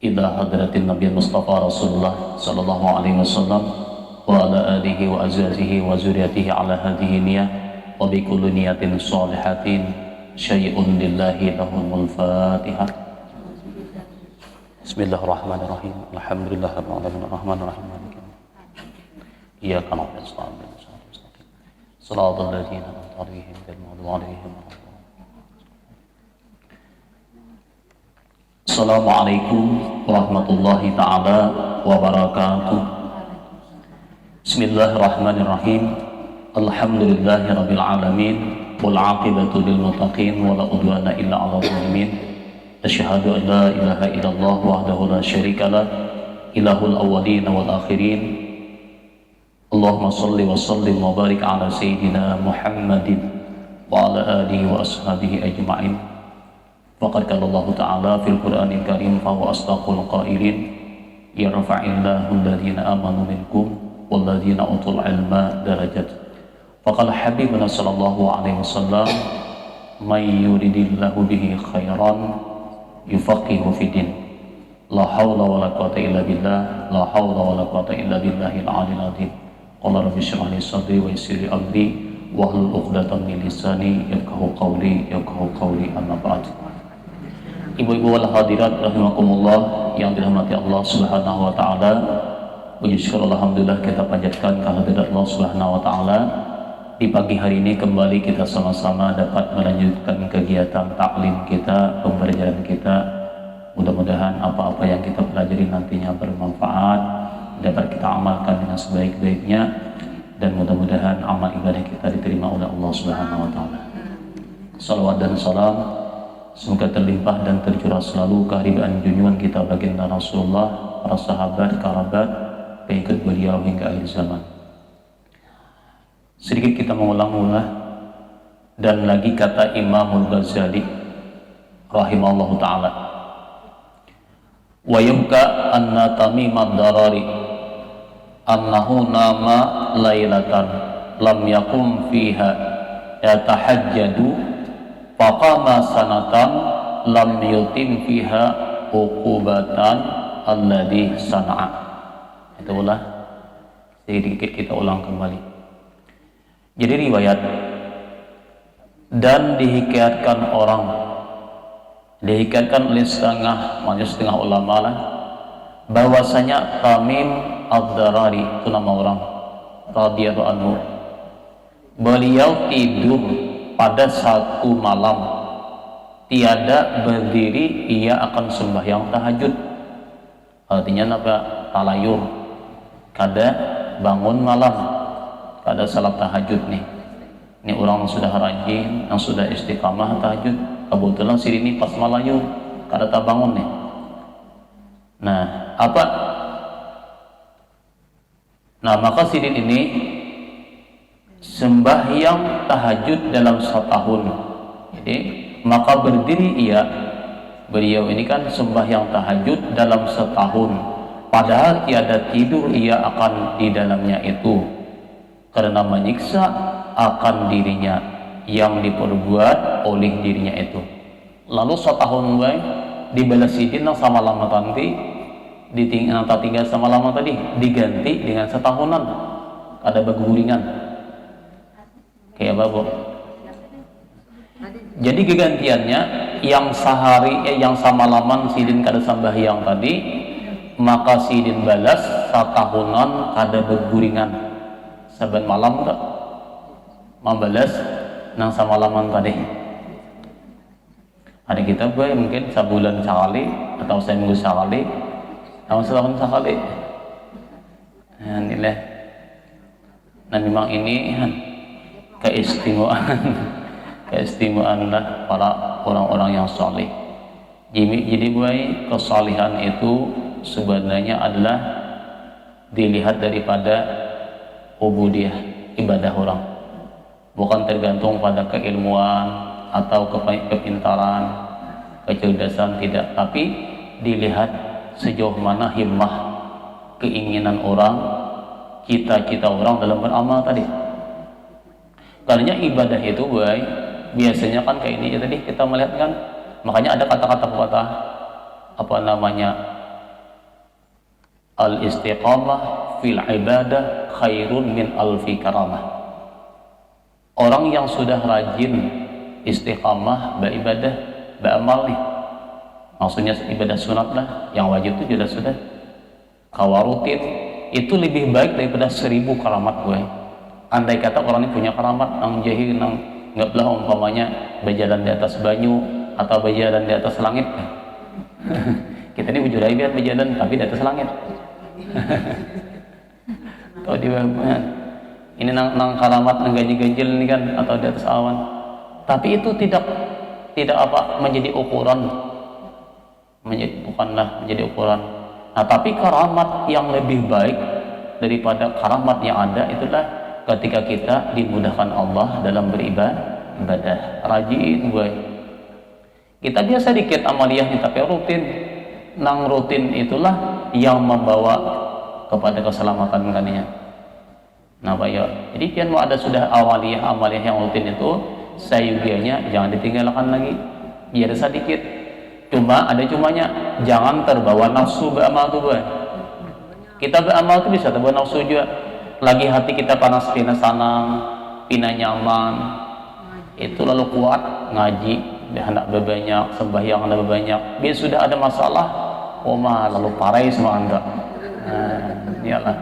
ila hadratin Nabi Mustafa Rasulullah sallallahu alaihi wasallam wa ala alihi wa azwajihi wa zuriyatihi ala hadhihi niyah wa bi kulli niyatin shalihatin syai'un lillahi lahumul fatihah. Bismillahirrahmanirrahim. Alhamdulillahirabbil alamin arrahmanir rahim maliki yaumiddin. Iyyaka na'budu wa iyyaka nasta'in. Shiratal ladzina an'amta 'alaihim ghairil maghdubi 'alaihim waladdallin. Assalamualaikum warahmatullahi ta'ala wabarakatuh. Bismillahirrahmanirrahim. Alhamdulillahi rabbil alamin. Wal 'aqibatu lil muttaqin wa la udwana illa 'alal zalimin. Asyhadu an la ilaha illallah wahdahu la syarika lah, ilahul awwalin wal akhirin. Allahumma shalli wa sallim wa barik ala sayyidina Muhammadin wa ala alihi wa ashabihi ajma'in. Faqad qala Allah Ta'ala fil Qur'anil Karim fa huwa asdaqul qailin yarfa'illahu alladhina amanu minkum wal ladzina utul ilma darajat. Faqala habibuna sallallahu alaihi wasallam may yuridillahu bihi khairan yufaqihu fiddin. La haula wala quwata illa billah, la haula wala quwata illa billahil aliyil azim. Qala rabbi shrah li sadri wa yassir li amri wahlul 'uqdatam min lisani yafqahu qawli amma ba'd. Ibu-ibu wal hadirat rahimakumullah yang dirahmati Allah Subhanahu wa taala. Puji syukur alhamdulillah kita panjatkan kehadirat Allah Subhanahu wa taala. Di pagi hari ini kembali kita sama-sama dapat melanjutkan kegiatan taklim kita, pembelajaran kita. Mudah-mudahan apa-apa yang kita pelajari nantinya bermanfaat, dapat kita amalkan dengan sebaik-baiknya, dan mudah-mudahan amal ibadah kita diterima oleh Allah Subhanahu wa taala. Salawat dan salam semoga terlimpah dan tercurah selalu kehadiran junjungan kita baginda Rasulullah, para sahabat, kerabat, pengikut beliau hingga akhir zaman. Sedikit kita mengulang-ulang dan lagi kata Imamul Ghazali rahimahullahu ta'ala, wa yubka anna tamimad darari annahu nama lailatan lam yakum fiha yatahajjadu faqama sanatan lam yutim fiha uqubatan alladhi sana'a. Itulah sedikit kita ulang kembali. Jadi riwayat dan dihikayatkan oleh setengah ulama lah, bahwasanya Tamim ad-Darari itu nama orang radhiyallahu anhu, beliau tidur pada satu malam tiada berdiri, ia akan sembahyang tahajud. Artinya apa? Talayur, kada bangun malam, kada salat tahajud nih. Ini orang yang sudah rajin, yang sudah istiqamah tahajud. Kebetulan si ini pas malayu, kada tak bangun nih. Nah, apa? Nah, maka sidin ini sembahyang tahajud dalam setahun. Jadi, maka berdiri beliau ini kan sembahyang tahajud dalam setahun. Padahal tiada tidur ia akan di dalamnya itu, karena menyiksa akan dirinya yang diperbuat oleh dirinya itu. Lalu setahun baik dibalas sidin sama lama tadi, ditinggal sama lama tadi diganti dengan setahunan, ada berguringan kayak apa, Bu? Jadi kegantiannya yang sehari yang sama laman sidin kada sembahyang tadi, maka sidin balas setahunan ada berguringan. Saban malam tak membalas nang sama laman tadi. Ada kita mungkin sebulan sekali atau seminggu sekali atau setahun sekali. Nah, inilah. Nah, memang ini keistimewaan lah para orang-orang yang saleh. Jadi kesalihan itu sebenarnya adalah dilihat daripada ubudiyah, ibadah orang, bukan tergantung pada keilmuan atau kepintaran, kecerdasan, tidak, tapi dilihat sejauh mana himmah, keinginan orang, cita-cita orang dalam beramal tadi. Karena ibadah itu biasanya kan kayak ini ya tadi kita melihat kan, makanya ada kata-kata apa namanya, Al-istiqamah fil ibadah khairun min alfi karamah. Orang yang sudah rajin istiqamah beribadah, beramal nih, maksudnya ibadah sunat lah, yang wajib itu sudah kawarutin, itu lebih baik daripada 1000 karamat gue. Andai kata orang ini punya karamat nang jahil, nang nggak belah umpamanya berjalan di atas banyu atau berjalan di atas langit. Kita ini wujud biar berjalan tapi di atas langit. Tahu di mana? Ini nang karamat nang ganjil ini kan, atau di atas awan. Tapi itu tidak apa menjadi ukuran, bukanlah menjadi ukuran. Nah, tapi karamat yang lebih baik daripada karamat yang ada itulah ketika kita dimudahkan Allah dalam beribadah, rajin gue. Kita biasa dikit amaliyahnya tapi rutin. Nang rutin itulah yang membawa kepada keselamatan kalian. Nah, Pak ya. Jadi pian mau ada sudah amaliyah yang rutin itu, sayugianya jangan ditinggalkan lagi. Biar sedikit. Cumanya jangan terbawa nafsu beramal tuh, Pak. Kita beramal tuh bisa terbawa nafsu juga. Lagi hati kita panas, pina sanang, pina nyaman, itu lalu kuat ngaji, hendak berbanyak, sembahyang hendak berbanyak. Bila sudah ada masalah, lalu parai semua anda. Iyalah.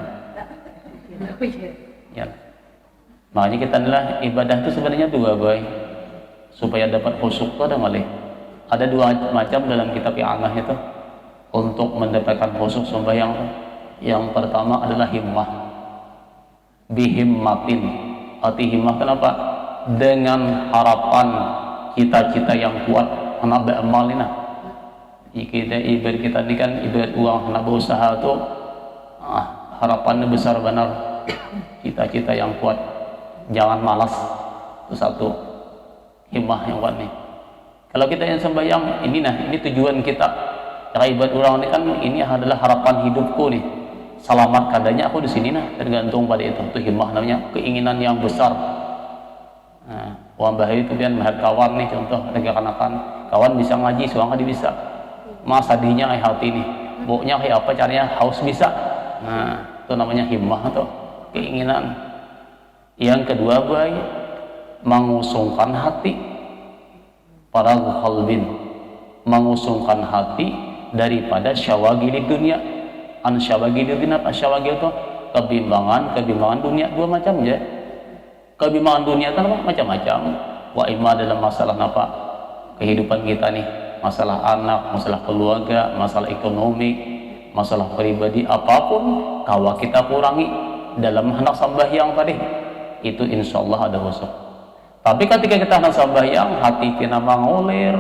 Makanya kita adalah ibadah itu sebenarnya dua, boy. Supaya dapat khusyuk itu ada malih. Ada 2 macam dalam kitab I'anah itu untuk mendapatkan khusyuk sembahyang. Yang pertama adalah himmah. Bihimmatin. Arti himmah kenapa? Dengan harapan cita-cita yang kuat hendak beramal ini. Kita ibarat kita ini kan ibarat uang hendak berusaha tuh harapannya besar benar. Cita-cita yang kuat, jangan malas. Itu satu himmah yang kuat nih. Kalau kita yang sembahyang ini tujuan kita. Cara ibadat orang ini kan ini adalah harapan hidupku nih. Selamat kadanya aku di sini tergantung pada itu. Itu himmah namanya, keinginan yang besar. Uang bahaya itu kan melihat kawan nih, contoh rekan-rekan kawan bisa ngaji, suang di bisa. Mas sedihnya hati nih, baunya kayak apa caranya haus bisa. Nah, itu namanya himmah atau keinginan. Yang kedua, boy, mengusungkan hati. Para qalbin, mengusungkan hati daripada syawagil dunia. An syawagil dunia, syawagil itu kebimbangan dunia. 2 macam ya. Kebimbangan dunia itu macam-macam. Wa imma dalam masalah apa? Kehidupan kita nih, masalah anak, masalah keluarga, masalah ekonomi, masalah pribadi, apapun kawa kita kurangi dalam hendak sembahyang tadi. Itu insyaallah ada khusyuk. Tapi ketika kita hendak sembahyang, hati kita mengulir,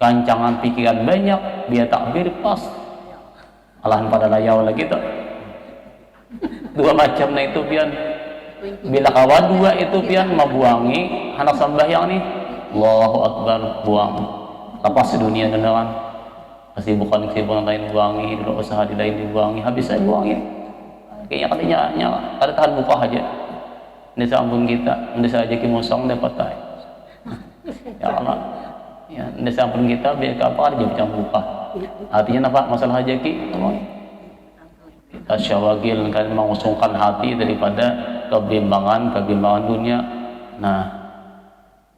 rancangan pikiran banyak, biar takbir pas, alahan pada layau lagi tuh. 2 macamnya itu pian. Bila kawan 2 itu pian membuangi hendak sembahyang nih, Allahu Akbar, buang. Lepas dunia dengan kesibukan lain buangi, dulu usaha di lain dibuangi, habis saya buangin. Kayaknya ada tahan buka aja. Desa ampun kita, desa aja kimosong dapat tay. Ya Allah, ya desa ampun kita biar kapal aja bisa buka. Artinya apa? Masalah hajaki, kita syawagil kan mengusungkan hati daripada kebimbangan dunia. Nah,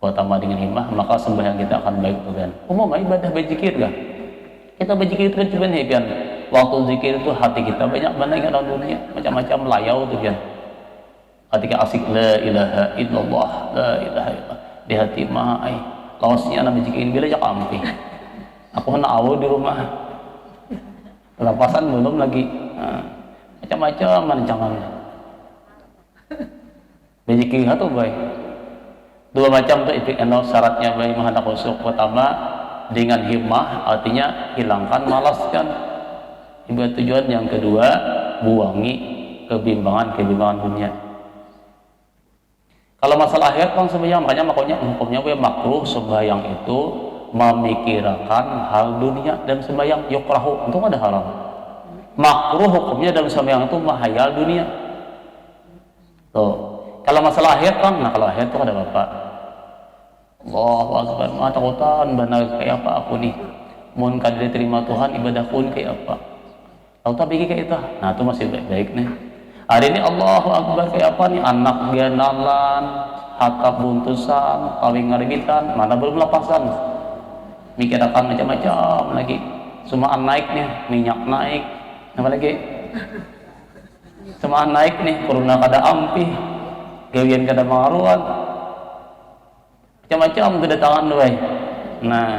pertama dengan himmah, maka sembahyang kita akan baik kan. Umum ibadah berzikir kan? Kita berzikir itu cuma hebian. Waktu zikir itu hati kita banyak banget dalam dunia, macam-macam layau tuh kan. Ketika asik la ilaha illallah, la ilaha illallah di hati mah kaosnya nak bijikin bila jak ampi. Aku hendak awal di rumah. Lepasan belum lagi. Macam-macam rancangan. Bijikin itu baik. 2 macam tuh syaratnya baik menghendak khusyuk. Pertama dengan himmah, artinya hilangkan malas kan. Ibarat tujuan. Yang kedua, buangi kebimbangan dunia. Kalau masalah akhir kan sembahyang, makanya hukumnya makruh sembahyang itu memikirkan hal dunia, dan sembahyang yukrahu itu ada haram. Makruh hukumnya dalam sembahyang itu menghayal dunia. Tuh. Kalau masalah akhir kan, kalau akhir itu ada bapak. Allahu Akbar, takutan benar kayak apa aku nih. Mun kada diterima Tuhan ibadah pun kayak apa. Tahu tak bikin kayak itu, nah itu masih baik-baik nih. Hari ini Allahu Akbar kayak apa nih, anak genalan, hatap buntusan, kawin ngaribitan, mana belum lapasan, mikir akan macam-macam lagi, semaan naik nih, minyak naik, apa lagi, semaan naik nih, corona kada ampi, gawian kada mengaruan, macam-macam kedatangan doai. Nah,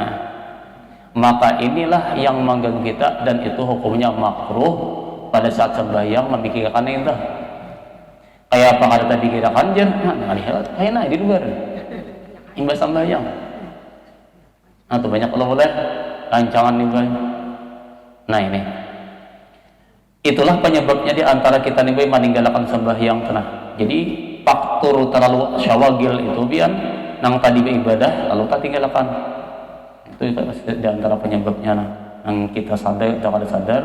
maka inilah yang mengganggu kita, dan itu hukumnya makruh pada saat sembahyang memikirkan itu. Kayak apa kada tadi pikirkan aja, nah lihat kayak nah di luar imbas sembahyang. Nah tuh banyak kalau boleh rancangan nih boy. Nah ini itulah penyebabnya di antara kita nih boy meninggalkan sembahyang tenah. Jadi faktor terlalu syawagil itu biar nang tadi beribadah lalu tak tinggalkan. Itu di antara penyebabnya nah. Yang kita sadar atau kada sadar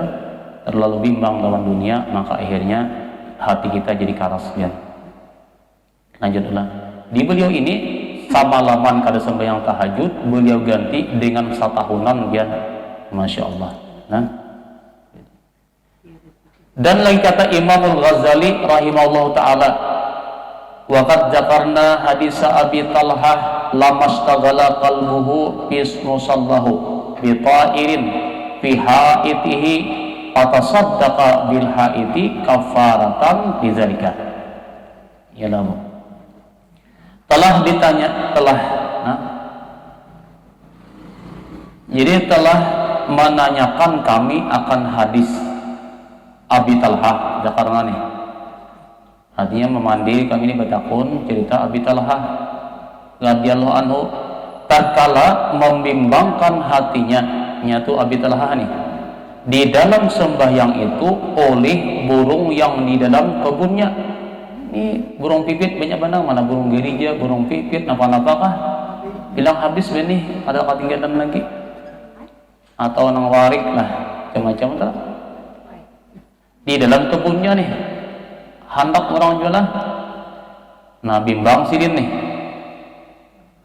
terlalu bimbang lawan dunia, maka akhirnya hati kita jadi karas ya. Lanjutlah. Di beliau ini sama laman kada sembahyang tahajud, beliau ganti dengan satahunan biar Masya Allah. Nah. Dan lagi kata Imam Al-Ghazali rahimahullah ta'ala, waqad zakarna hadis Abi Talhah lamastaghala qalbuhu bis musallahu bi ta'irin fi haitihi fatasaddaqa bil haiti kafaratan bidzalika. Ya Allah. Telah ditanya, jadi telah menanyakan kami akan hadis Abi Talhah Zakarna nih. Artinya memandi kami ini bertakun cerita Abi Talhah radhiyallahu anhu tatkala membimbangkan hatinya nyatu Abi Talhah nih di dalam sembahyang itu oleh burung yang di dalam kebunnya. Ini burung pipit banyak benang, mana burung gereja, burung pipit, napa-napakah bilang habis benih, ada ketinggalan lagi atau nang warik lah macam-macam tak di dalam kebunnya nih hendak orang jualah. Nah bimbang sidin nih,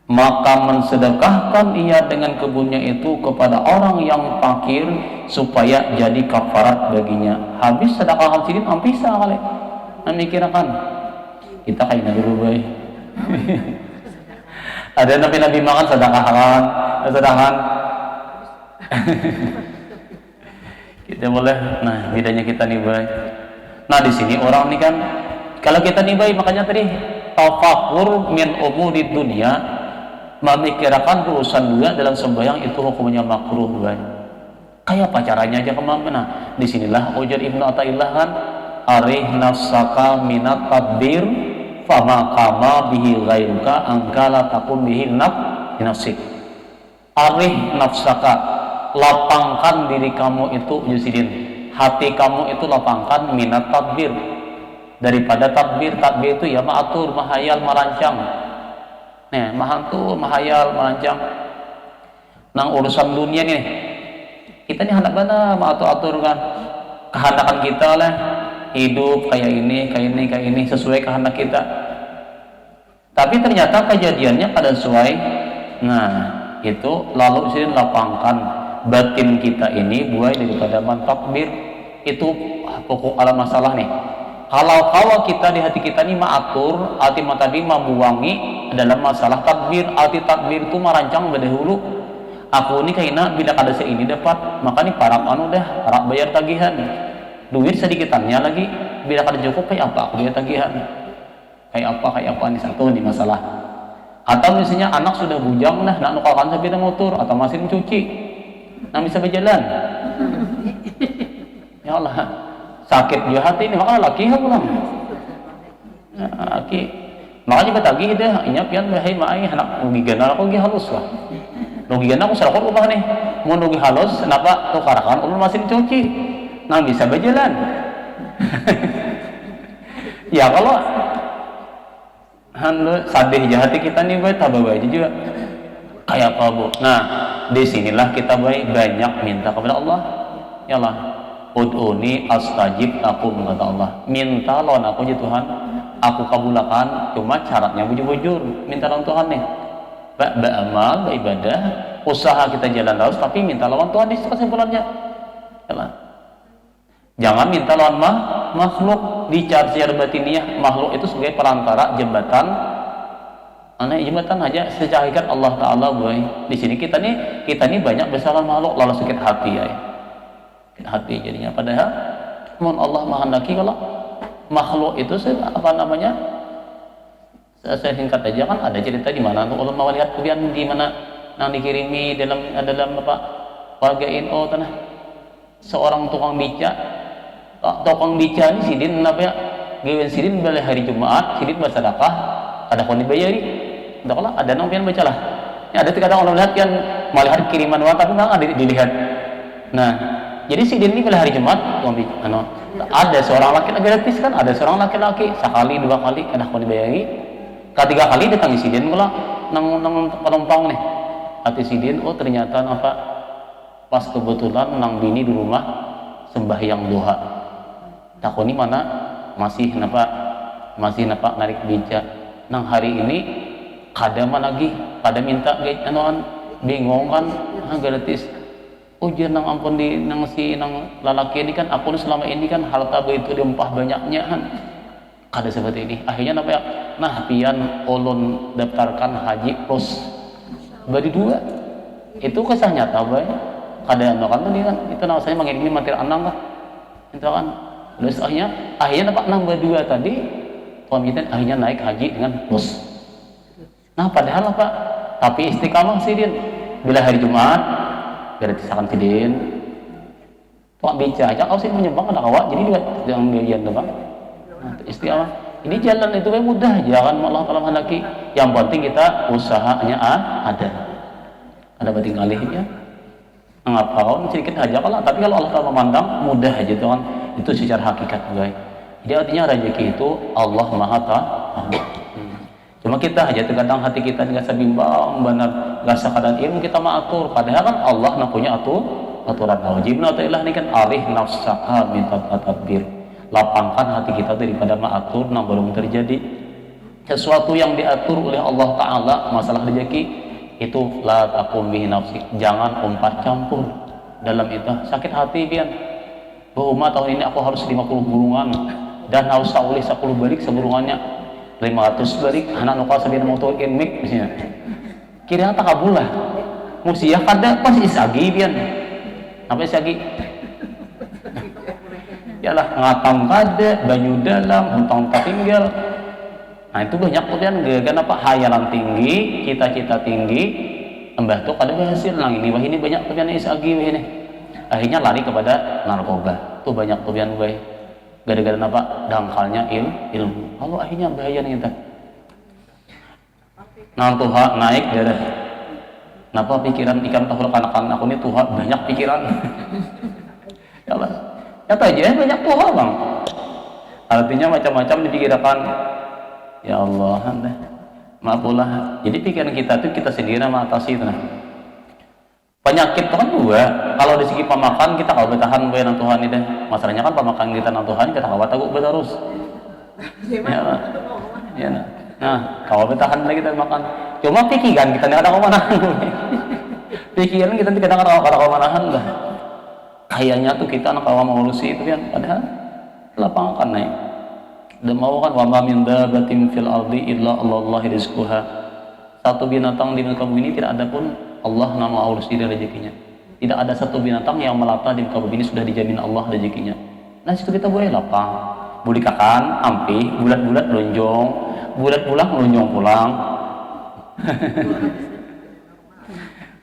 maka mensedekahkan ia dengan kebunnya itu kepada orang yang fakir supaya jadi kafarat baginya. Habis sedekahkan sidin ampisa kali memikirkan kita kayak dulu boy. Ada nabi-nabi makan sedekahan kita boleh. Nah bedanya kita nih boy. Nah di sini orang nih kan kalau kita nih boy, makanya tadi tafakur min umuri dunia, memikirkan urusan dunia dalam sembahyang itu hukumnya makruh boy. Kayak apa caranya aja kemana? Nah disinilah ujar Ibnu Athaillah kan, arih nafsaka minat tadbir fama kama bihi ghairuka angkala takun bihi nafsik. Arih nafsaka, lapangkan diri kamu itu Yusidin, hati kamu itu lapangkan minat tadbir, daripada tadbir itu ya ma'atur, mahayal, merancang. Nih mahantu, mahayal, merancang nang urusan dunia nih kita nih hendak mana ma'atur-atur kan kehendakan kita lah, hidup kayak ini sesuai kehendak kita, tapi ternyata kejadiannya kada sesuai. Nah itu lalu sini lapangkan batin kita ini buai daripada mentakbir. Itu pokok alam masalah nih. Kalau kita di hati kita ini maatur, hati tadi membuangi dalam masalah takbir. Arti takbir itu merancang berdahulu. Aku ini kayaknya bila kada ini dapat, maka nih para dah harap bayar tagihan. Duit sedikitannya lagi, bila kada cukup kayak apa aku bayar tagihan. Kayak apa nih satu nih masalah. Atau misalnya anak sudah bujang nak nukarkan sepeda motor atau mesin cuci, nah bisa berjalan. Ya Allah, sakit juga hati ini, makanya laki pulang. Laki, makanya betagi deh, inya pian bahai mai anak rugigan aku lagi halus lah. Rugigan aku serakor ubah nih, mau rugi halus, kenapa tukarakan ulun mesin cuci, nah bisa berjalan. Ya kalau sadih hati kita nih baik tabah aja juga kayak apa bu. Nah disinilah kita banyak minta kepada Allah. Ya Allah, ud'uni astajib lakum, kata Allah, minta lawan aku aja Tuhan, aku kabulakan. Cuma caranya bujur-bujur minta lawan Tuhan nih, beramal, beribadah, usaha kita jalan terus, tapi minta lawan Tuhan di kesimpulannya. Ya Allah. Jangan minta lawan makhluk. Dicari secara batiniah, makhluk itu sebagai perantara jembatan. Jembatan aja secara hakikat Allah Ta'ala boy. Di sini kita nih banyak bersalah makhluk lalu sakit hati ya. Sakit hati jadinya. Padahal mohon Allah menghendaki kalau makhluk itu saya singkat aja kan ada cerita di mana Allah mau lihat kemudian di mana yang dikirimi dalam warga NU tanah seorang tukang beca ini sidin gawen sidin balik hari Jumat sidin bersedekah ada kon dibayari ada nang pian bacalah ya ada kadang orang lihat yang melihat kiriman wa tapi nggak ada dilihat. Nah jadi sidin ini balik hari Jumat ada seorang laki-laki gratis kan, ada seorang laki-laki sekali dua kali ada kon dibayari ketiga kali datang sidin pula nang penumpang nih hati sidin ternyata pas kebetulan nang bini di rumah sembahyang duha takoni mana masih narik beca nang hari ini kada lagi kada minta bingung kan gratis ujian nang ampun nang lalaki ini kan aku selama ini kan harta begitu diempah banyaknya kan kada seperti ini akhirnya pian ulun daftarkan haji plus bagi 2 itu kisah nyata bay kada kan tadi kan itu saya mengirimi materi anang kan itu kan terus akhirnya nambah 2 tadi pemikiran akhirnya naik haji dengan plus. Nah padahal tapi istiqamah sidin bila hari Jumat berarti sakan sidin tuh bica aja kau sih menyembang anak awak jadi dia yang biayan tuh bang. Nah istiqamah ini jalan itu mudah jangan Allah kalau hendak yang penting kita usahanya ada batin kalihnya ngapau sedikit aja tapi kalau Allah memandang mudah aja tuh kan itu secara hakikat guys. Jadi artinya rezeki itu Allah Maha Taala. Cuma kita aja terkadang hati kita nggak bimbang benar nggak sekadar ilmu kita mengatur padahal kan Allah yang punya aturan wajib ilah ini kan arih nafsaka minta tadbir lapangkan hati kita daripada mengatur yang belum terjadi sesuatu yang diatur oleh Allah Ta'ala masalah rezeki itu la takum bihi nafsi jangan umpat campur dalam itu sakit hati pian bahwa tahun ini aku harus 50 burungan dan harus taulih 10 balik seburungannya 500 balik anak nukal sabina mau tuhin mik misalnya kira tak kabulah musiah kada pas isagi pian apa isagi yalah ngatam kada banyu dalam hutang tak tinggal. Nah itu banyak kemudian kenapa hayalan tinggi cita-cita tinggi embah tuh kada berhasil ini banyak kemudian isagi ini akhirnya lari kepada narkoba tuh banyak kemudian gara-gara dangkalnya ilmu lalu akhirnya bahaya nih kita nang tuha naik darah kenapa pikiran ikan tahul kanakan aku ini tuha banyak pikiran ya Allah nyata aja banyak tuha bang artinya macam-macam dipikirkan ya Allah maafulah jadi pikiran kita tuh kita sendiri mengatasi itu penyakit itu kan 2 kalau dari segi pemakan kita kalau bertahan nang Tuhan ini deh masalahnya kan pemakan kita nang Tuhan kita kawat aku terus ya nah kalau bertahan lagi kita makan cuma pikiran kita nggak ada kemanahan pikiran kita tidak ada kemanahan lah kayaknya tuh kita nak awam mengurusi itu kan padahal lapangan naik dan mau kan wa ma min dabatin fil ardi illa Allah rizquha satu binatang di muka bumi ini tidak ada pun Allah nama urus diri rezekinya. Tidak ada satu binatang yang melata di muka bumi ini sudah dijamin Allah rezekinya. Nah situ kita boleh lapang, boleh kakan, ampi, bulat-bulat lonjong, bulat pulang lonjong pulang.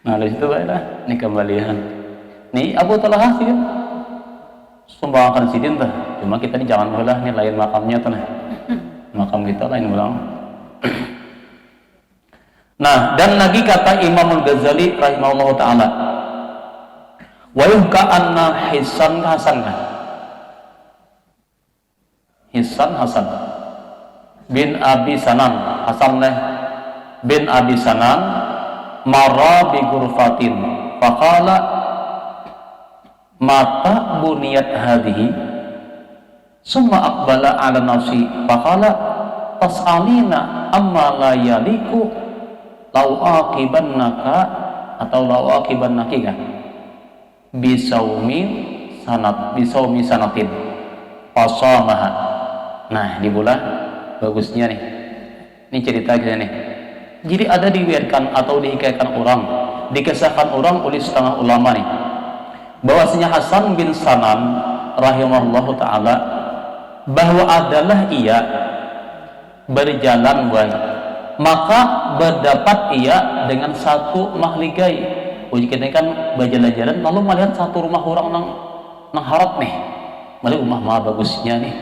Nah dari situ baiklah, ini kembalian. Nih Abu Talha sidin, sumbangkan sidin tuh. Cuma kita ini jangan belah nih lain makamnya tuh nih. Makam kita lain ulang. Nah, dan lagi kata Imam Al-Ghazali rahimahullah ta'ala wa yuhka anna Hisan Hasan bin Abi Sanan Hasan bin Abi Sanan marra bi ghurfatin faqala mata buniyat hadhihi summa aqbala ala nafsi faqala tas'alina amma la yaliku lau akibannaka atau lau akibannaki kan bisaumin bisaumi sanatin fasamaha. Nah, di bulan bagusnya nih. Ini cerita kita nih. Jadi ada diriwayatkan atau dihikayatkan orang, dikisahkan orang oleh setengah ulama nih, bahwasanya Hasan bin Sanan rahimahullahu taala bahwa adalah ia berjalan baik, maka berdapat ia dengan satu makhluk gaib. Uji kita kan berjalan-jalan lalu melihat satu rumah orang nang harap nih, melihat rumah mah bagusnya nih,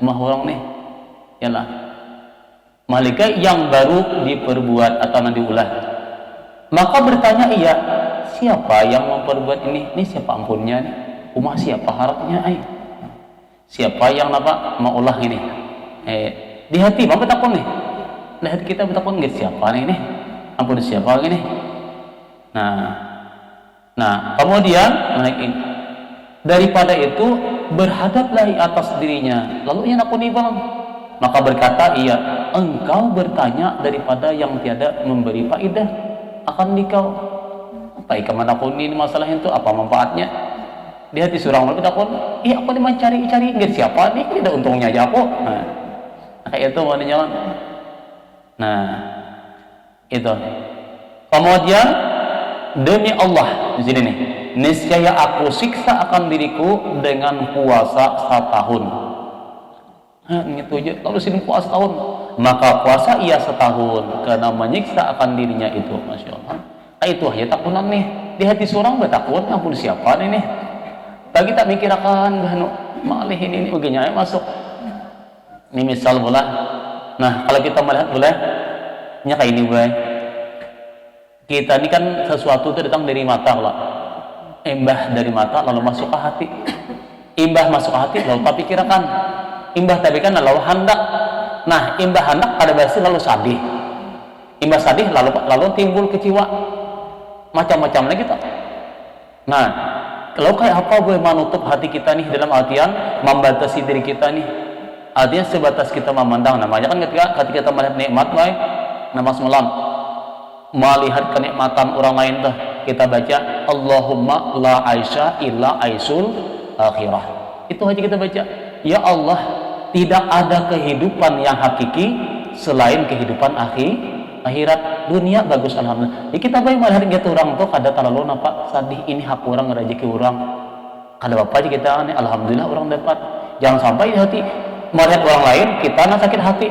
rumah orang nih, yalah malaikat yang baru diperbuat atau nanti ulah. Maka bertanya ia, siapa yang memperbuat ini? Ini siapa ampunnya nih? Rumah siapa harapnya? Siapa yang mau ulah ini? Di hati bapak takut nih. Di hati kita bertakut nggak siapa nih? Ampun siapa ini? Nah kemudian daripada itu berhadaplah atas dirinya. Lalu ia nakuni bang. Maka berkata ia, engkau bertanya daripada yang tiada memberi faedah akan dikau. Apa kemana pun ini masalah itu apa manfaatnya? Di hati seorang manusia takut, aku ini mencari-cari nggak siapa nih, tidak untungnya aja aku. Nah, kayak itu maknanya. Nah, itu. Kemudian demi Allah di sini nih, niscaya aku siksa akan diriku dengan puasa 1 tahun. Gitu aja. Lalu sini puasa tahun, maka puasa ia 1 tahun karena menyiksa akan dirinya itu. Masya Allah. Itu aja takunan nih di hati seorang bertakun, ampun siapa nih bagi tak mikirakan bahnu malih ini begini masuk. Ini misal bola. Nah kalau kita melihat boleh nya kayak ini boleh. Kita ini kan sesuatu itu datang dari mata lah. Imbah dari mata lalu masuk ke hati. Imbah masuk ke hati lalu tak pikirkan. Imbah tapi kan lalu hendak. Nah imbah hendak pada bahasa lalu sadih. Imbah sadih lalu timbul kecewa. Macam-macam lagi kita. Nah kalau kayak apa boleh menutup hati kita nih dalam artian membatasi diri kita nih. Artinya sebatas kita memandang. Namanya kan ketika kita melihat nikmat baik nama semalam melihat kenikmatan orang lain tuh kita baca Allahumma la aisha illa aisul akhirah. Itu aja kita baca. Ya Allah, tidak ada kehidupan yang hakiki selain kehidupan akhirat. Dunia bagus alhamdulillah. Ya kita baik melihat gitu orang tuh kada terlalu nampak sadih ini hak orang rezeki orang. Kada apa aja kita nih alhamdulillah orang dapat. Jangan sampai di hati melihat orang lain kita sakit hati.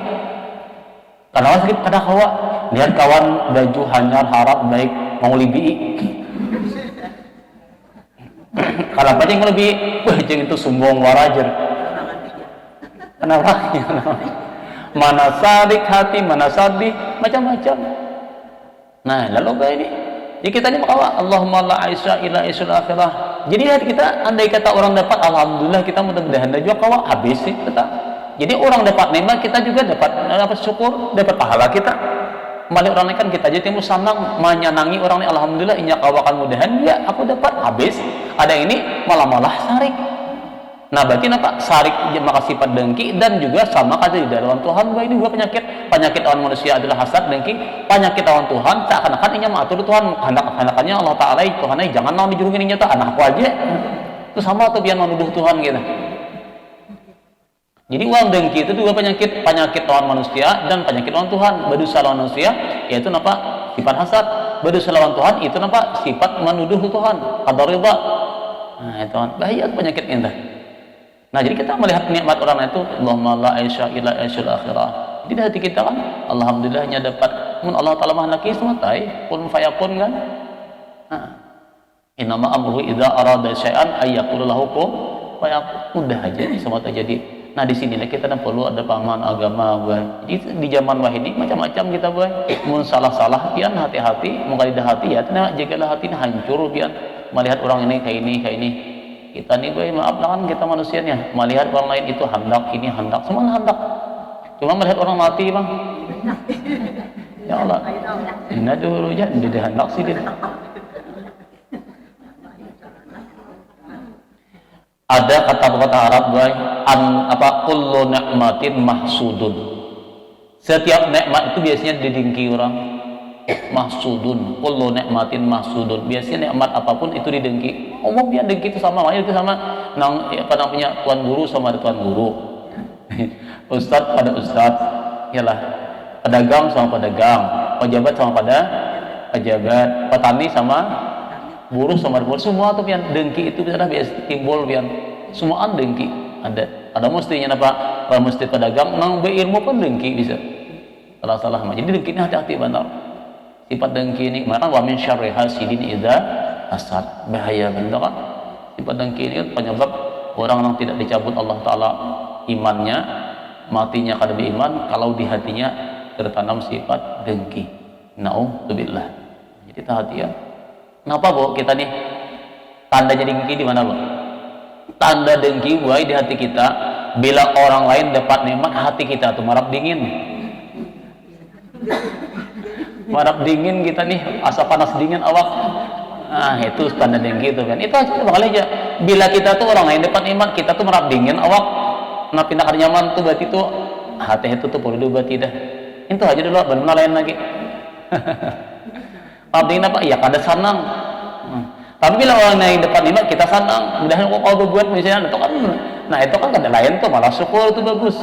Karena sakit kada kawa lihat kawan baju hanyar harap baik mau libi. Kalau apa yang lebih jeng itu sombong warajer. Kenapa? Mana sadik hati, mana sadih, macam-macam. Nah, lalu kayak ini. Jadi kita ini makawa Allahumma la aisha illa aisul akhirah. Jadi hati kita andai kata orang dapat alhamdulillah kita mudah-mudahan juga kawa habis sih kita. Jadi orang dapat nikmat kita juga dapat syukur, dapat pahala kita. Malik orang lain kan kita jadi timbul senang menyenangi orang ini alhamdulillah inya kawakan mudahan ya aku dapat habis. Ada ini malah sarik. Nah berarti apa? Sarik maka sifat dengki dan juga sama kata di dalam Tuhan bahwa ini dua penyakit lawan manusia adalah hasad dengki, penyakit lawan Tuhan seakan-akan inya mengatur Tuhan hendak-hendakannya Allah Ta'ala Tuhannya jangan mau dijurungin inya tuh anakku aja itu sama atau biar menuduh Tuhan gitu. Jadi uang dengki itu dua penyakit lawan manusia dan penyakit lawan Tuhan. Berdosa lawan manusia yaitu apa? Sifat hasad. Berdosa lawan Tuhan itu apa? Sifat menuduh Tuhan. Qadar ridha. Nah itu bahaya penyakit itu. Nah jadi kita melihat nikmat orang itu Allahumma la aisha illa aisyul akhirah. Jadi di hati kita kan alhamdulillahnya dapat mun Allah Ta'ala maha kismat pun fayakun kan. Nah innama amruhu idza arada syai'an ay yaqulu lahu kun fayakun. Udah aja semua terjadi. Nah di sinilah kita perlu ada pemahaman agama buat. Jadi di zaman wahid ini macam-macam kita buat. Mun salah-salah pian hati-hati, mun kada hati ya nah jagalah hati hancur pian melihat orang ini kayak ini. Kita nih boy maaf lah kan kita manusianya melihat orang lain itu hendak ini hendak semua hendak cuma melihat orang mati bang ya Allah ini dulu aja dia hendak sih dia ada kata-kata Arab boy kullu ni'matin mahsudun setiap nikmat itu biasanya didengki orang mahsudun kullu ni'matin mahsudun biasanya nikmat apapun itu didengki. umum dia dengki itu sama aja, itu sama nang apa namanya tuan guru sama ada tuan guru, ustadz pada ustadz, yalah, pedagang sama pedagang, pejabat sama pada pejabat, petani sama buruh sama buruh, semua tuh pian dengki itu bisa timbul pian, semuaan dengki ada mestinya apa, kalau mesti pedagang nang berilmu pun dengki bisa salah mah. Jadi dengki ini hati-hati benar. Sifat dengki ini maka wa min syarri hasidin idza hasad, bahaya benar kan. Sifat dengki ini penyebab orang yang tidak dicabut Allah taala imannya, matinya kada beriman kalau di hatinya tertanam sifat dengki. Na'udzubillah. Jadi hati-hati. Kenapa Bu kita nih tandanya dengki di mana Bu? Tanda dengki buai di hati kita bila orang lain dapat nikmat, hati kita tuh marap dingin. Marap dingin kita nih, asa panas dingin awak. Nah, itu tanda dengki itu kan. Itu aja bakal aja. Bila kita tuh orang lain dapat nikmat, kita tuh marap dingin awak. Nah, pindah ke nyaman tuh berarti tuh hati itu tuh perlu berarti dah. Itu aja dulu, benar lain lagi. Marap dingin apa? Ya kada senang. Tapi bila orang yang dapat nikmat kita senang, mudahan kok kalau berbuat misalnya itu kan, nah itu kan kada lain tuh malah syukur itu bagus.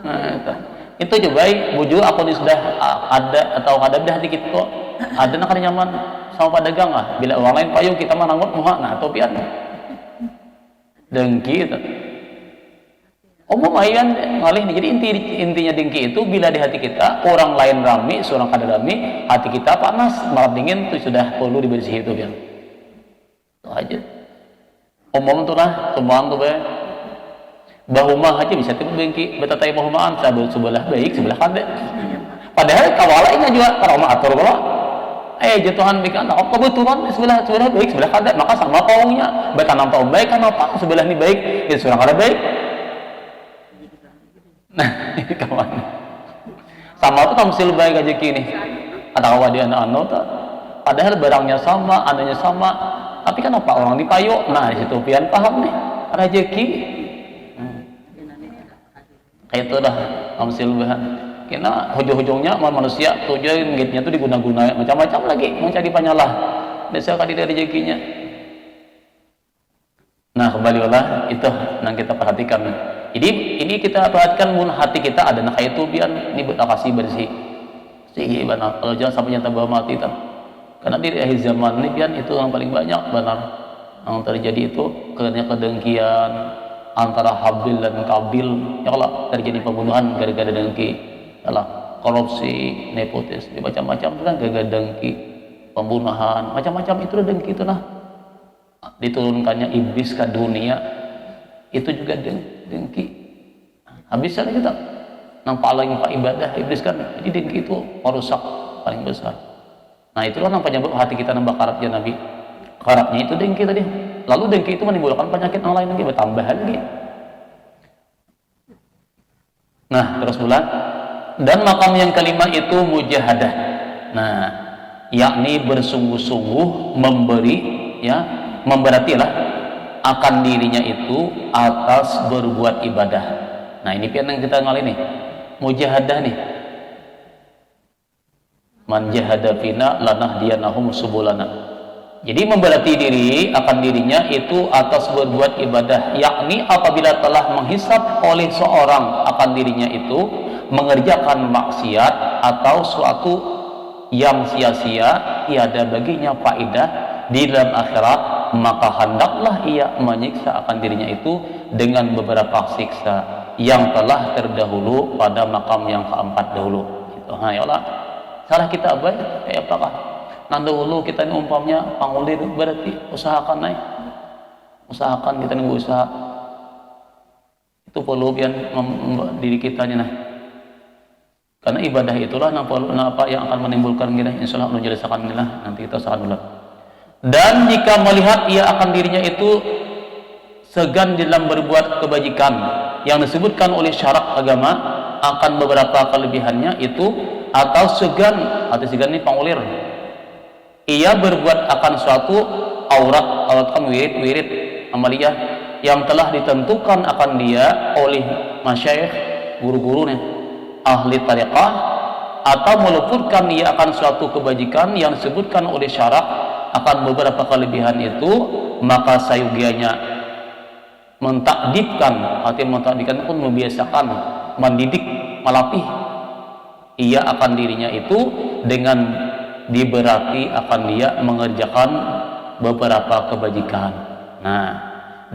Nah itu coba bujuk aku ini sudah ada atau ada di hati kita kok ada nak nyaman sama pedagang lah. Bila orang lain payung kita manangut muha, nah itu pian dengki itu. Umum ayan ngalih nih. Jadi intinya dengki itu bila di hati kita orang lain rame, seorang kada rame, hati kita panas, malam dingin itu sudah perlu dibersih itu pian. Itu aja. Umum tuh lah, semua tuh be. Bahumah aja bisa timbul dengki, betatai bahumaan sebelah baik, sebelah kada. Padahal kawalainnya juga kalau atur kalau jatuhan bikin apa kebetulan sebelah baik, sebelah kada, maka sama paungnya. Betanam paung baik kan apa? Sebelah ini baik, ya sebelah kada baik. Nah, ini kawan. Sama tuh tamsil baik aja kini. Ada kawan dia anak tuh. Padahal barangnya sama, anunya sama, tapi kan apa orang dipayo. Nah, di situ pian paham nih rezeki. Kayak itu dah tamsil bahan. Karena hujung-hujungnya manusia tujuan gitnya tuh diguna-guna macam-macam lagi mencari panyalah. Desa kali dari rezekinya. Nah, kembalilah itu yang kita perhatikan. Jadi ini kita perhatikan mun hati kita ada nak itu pian ini kasih bersih. Sih benar. Kalau jangan sampai nyata bawa mati tak. Karena di akhir zaman ini pian itu yang paling banyak benar yang terjadi itu karena kedengkian antara Habil dan Kabil. Ya kalau terjadi pembunuhan gara-gara dengki, yalah korupsi, nepotis, macam-macam kan gara-gara dengki, pembunuhan, macam-macam itu dengki itulah. Diturunkannya iblis ke dunia itu juga dengki. Habisnya kita nang paling pak ibadah iblis kan, jadi dengki itu merusak paling besar. Nah itulah yang penyebab hati kita nambah karatnya Nabi. Karatnya itu dengki tadi. Lalu dengki itu menimbulkan penyakit yang lain lagi, bertambah lagi. Nah terus bulan. Dan makam yang kelima itu mujahadah. Nah, yakni bersungguh-sungguh memberi, ya, memberatilah akan dirinya itu atas berbuat ibadah. Nah ini pian yang kita ngalih nih, mujahadah nih. Man jahada fina lanahdiyanahum subulana. Jadi memberati diri akan dirinya itu atas berbuat ibadah, yakni apabila telah menghisap oleh seorang akan dirinya itu mengerjakan maksiat atau suatu yang sia-sia, tiada baginya faedah di dalam akhirat, maka hendaklah ia menyiksa akan dirinya itu dengan beberapa siksa yang telah terdahulu pada makam yang keempat dahulu. Gitu. Nah, ya Allah, salah kita abai, kayak apakah? Nanti dulu kita ini umpamnya pangulir berarti usahakan naik, usahakan kita nih usaha itu perlu biar diri kita nih nah. Karena ibadah itulah apa yang akan menimbulkan kita insyaallah menjelaskan inilah nanti kita usahakan dulu. Dan jika melihat ia akan dirinya itu segan dalam berbuat kebajikan yang disebutkan oleh syarak agama akan beberapa kelebihannya itu atau segan ini pangulir ia berbuat akan suatu aurat kan wirid amaliyah yang telah ditentukan akan dia oleh masyayikh guru-gurunya ahli tariqah atau meluputkan ia akan suatu kebajikan yang disebutkan oleh syarak akan beberapa kelebihan itu, maka sayugianya mentakdibkan, artinya mentakdibkan pun membiasakan, mendidik, melatih ia akan dirinya itu dengan diberati akan dia mengerjakan beberapa kebajikan. Nah,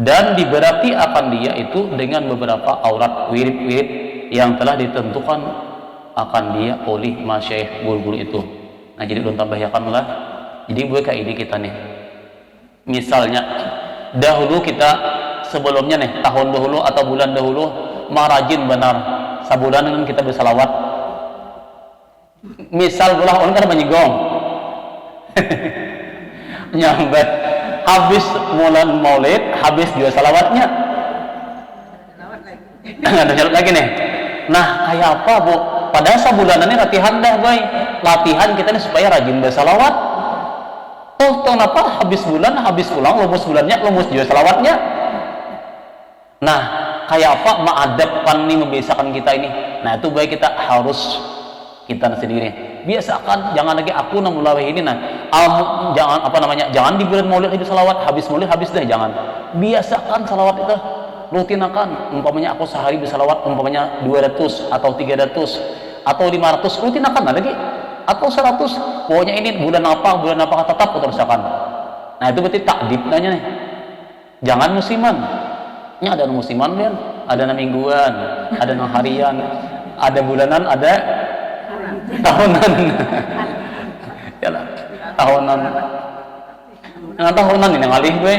dan diberati akan dia itu dengan beberapa aurat wirid-wirid yang telah ditentukan akan dia oleh masyayikh guru-guru itu. Nah, jadi belum tambahkanlah. Jadi gue kayak ini kita nih. Misalnya dahulu kita sebelumnya nih, tahun dahulu atau bulan dahulu marajin benar sabulanan kita bersalawat. Misal bulan orang kan menyegong nyambat habis bulan maulid, habis juga salawatnya ada salawat lagi nih. Nah, kayak apa bu? Padahal sabulanan ini latihan dah boy, latihan kita nih supaya rajin bersalawat. Oh, kenapa habis bulan, habis ulang, lumus bulannya, lumus juga salawatnya. Nah, kayak apa mengadapkan nih, membiasakan kita ini. Nah, itu baik kita harus kita sendiri biasakan. Jangan lagi aku namulawih ini jangan apa namanya, jangan di bulan maulid itu salawat, habis maulid habis deh, jangan. Biasakan salawat itu, rutinakan. Umpamanya aku sehari bersalawat umpamanya 200 atau 300 atau 500, rutinakan lagi, atau 100. Pokoknya ini bulan apa tetap teruskan. Nah, itu berarti takdib nanya nih. Jangan musiman. Ini ada musiman kan, ada mingguan, ada harian, ada bulanan, ada tahunan. Yalah, tahunan. Yang tahunan ini ngalih gue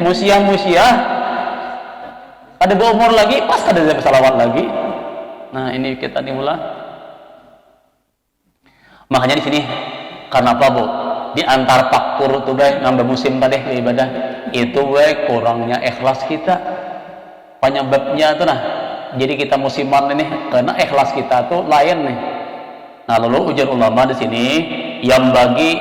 musia. Ada berumur lagi, pas ada salawat lagi. Nah, ini kita dimulai. Makanya di sini karena apa bu? Di antar faktor tuh baik nambah musim tadi ibadah itu baik kurangnya ikhlas kita. Penyebabnya tuh nah. Jadi kita musiman ini karena ikhlas kita tuh lain nih. Nah, lalu ujar ulama di sini yang bagi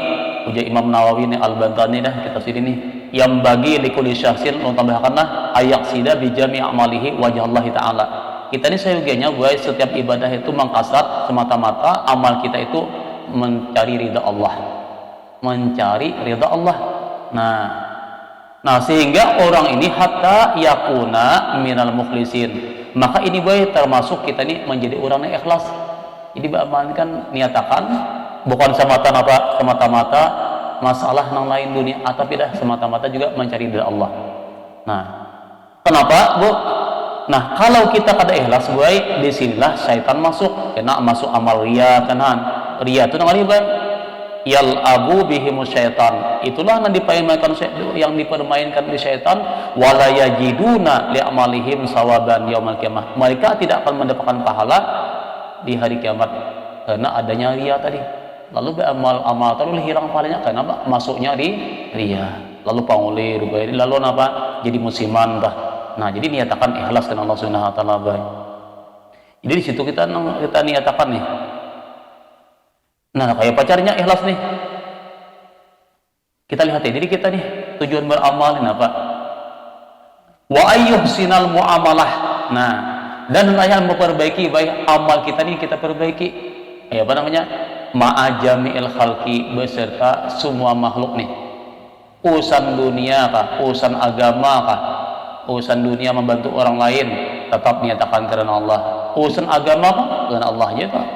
ujar Imam Nawawi nih Al-Bantani dah kita sini nih yang bagi likulli syahsin lo tambahkanlah ayaksida bi jami' amalihi wajah Allah taala. Kita ini sayugianya buat setiap ibadah itu mengkasat semata-mata amal kita itu mencari ridha Allah, mencari ridha Allah. Nah sehingga orang ini hatta yakuna minal mukhlisin, maka ini boy termasuk kita ini menjadi orang yang ikhlas. Jadi beramalkan niatakan bukan semata-mata masalah yang lain dunia, tapi dah semata-mata juga mencari ridha Allah. Nah, kenapa bu? Nah, kalau kita kada ikhlas boy, disinilah syaitan masuk, kena masuk amal riya kanan. Riya itu namanya bang yal abu bihimus syaitan, itulah yang dipermainkan di syaitan. Wala yajiduna li amalihim sawaban yaumil qiyamah, mereka tidak akan mendapatkan pahala di hari kiamat karena adanya riya tadi. Lalu beramal terus hilang pahalanya karena apa? Masuknya di riya, lalu pangulir lalu apa? Jadi musiman dah. Nah, jadi niatakan ikhlas karena Allah Subhanahu wa taala. Jadi di situ kita niatakan nih. Nah, kayak pacarnya ikhlas nih. Kita lihat ya diri kita nih, tujuan beramal ini apa? Wa ayyuhsinal muamalah. Nah, dan hendaknya memperbaiki baik amal kita nih, kita perbaiki. Apa namanya? Ma'ajami'il khalqi, beserta semua makhluk nih. Urusan dunia kah? Urusan agama kah? Urusan dunia membantu orang lain, tetap niatakan karena Allah. Urusan agama kah? Karena Allah aja kah?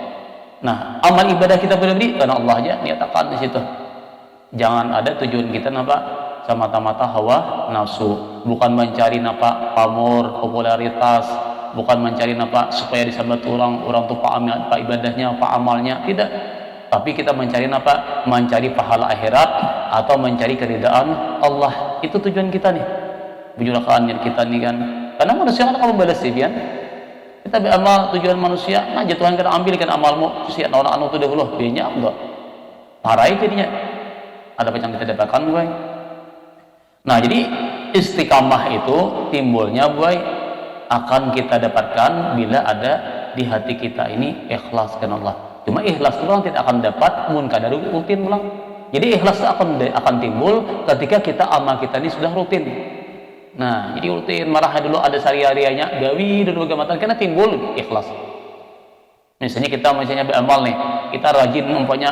Nah, amal ibadah kita pribadi karena Allah aja, niatakan di situ. Jangan ada tujuan kita apa semata-mata hawa nafsu, bukan mencari apa pamor, popularitas, bukan mencari apa supaya disambut orang tuh pak ibadahnya, pak amalnya, tidak. Tapi kita mencari apa? Mencari pahala akhirat atau mencari keridaan Allah. Itu tujuan kita nih. Bujurakan kita nih kan. Karena manusia kan akan membalas sih kan. Kita beramal tujuan manusia, nah Tuhan kan ambilkan amalmu, siap orang anu tu dahulu, biarnya enggak. Parai jadinya. Ada apa yang kita dapatkan, boy? Nah, jadi istiqamah itu timbulnya, boy, akan kita dapatkan bila ada di hati kita ini ikhlas karena Allah. Cuma ikhlas itu orang tidak akan dapat mun kadar rutin ulang. Jadi ikhlas itu akan timbul ketika kita amal kita ini sudah rutin. Nah, jadi rutin marah dulu ada sehari-harinya, gawi dulu gamatan karena timbul ikhlas. Misalnya kita beramal nih, kita rajin umpamanya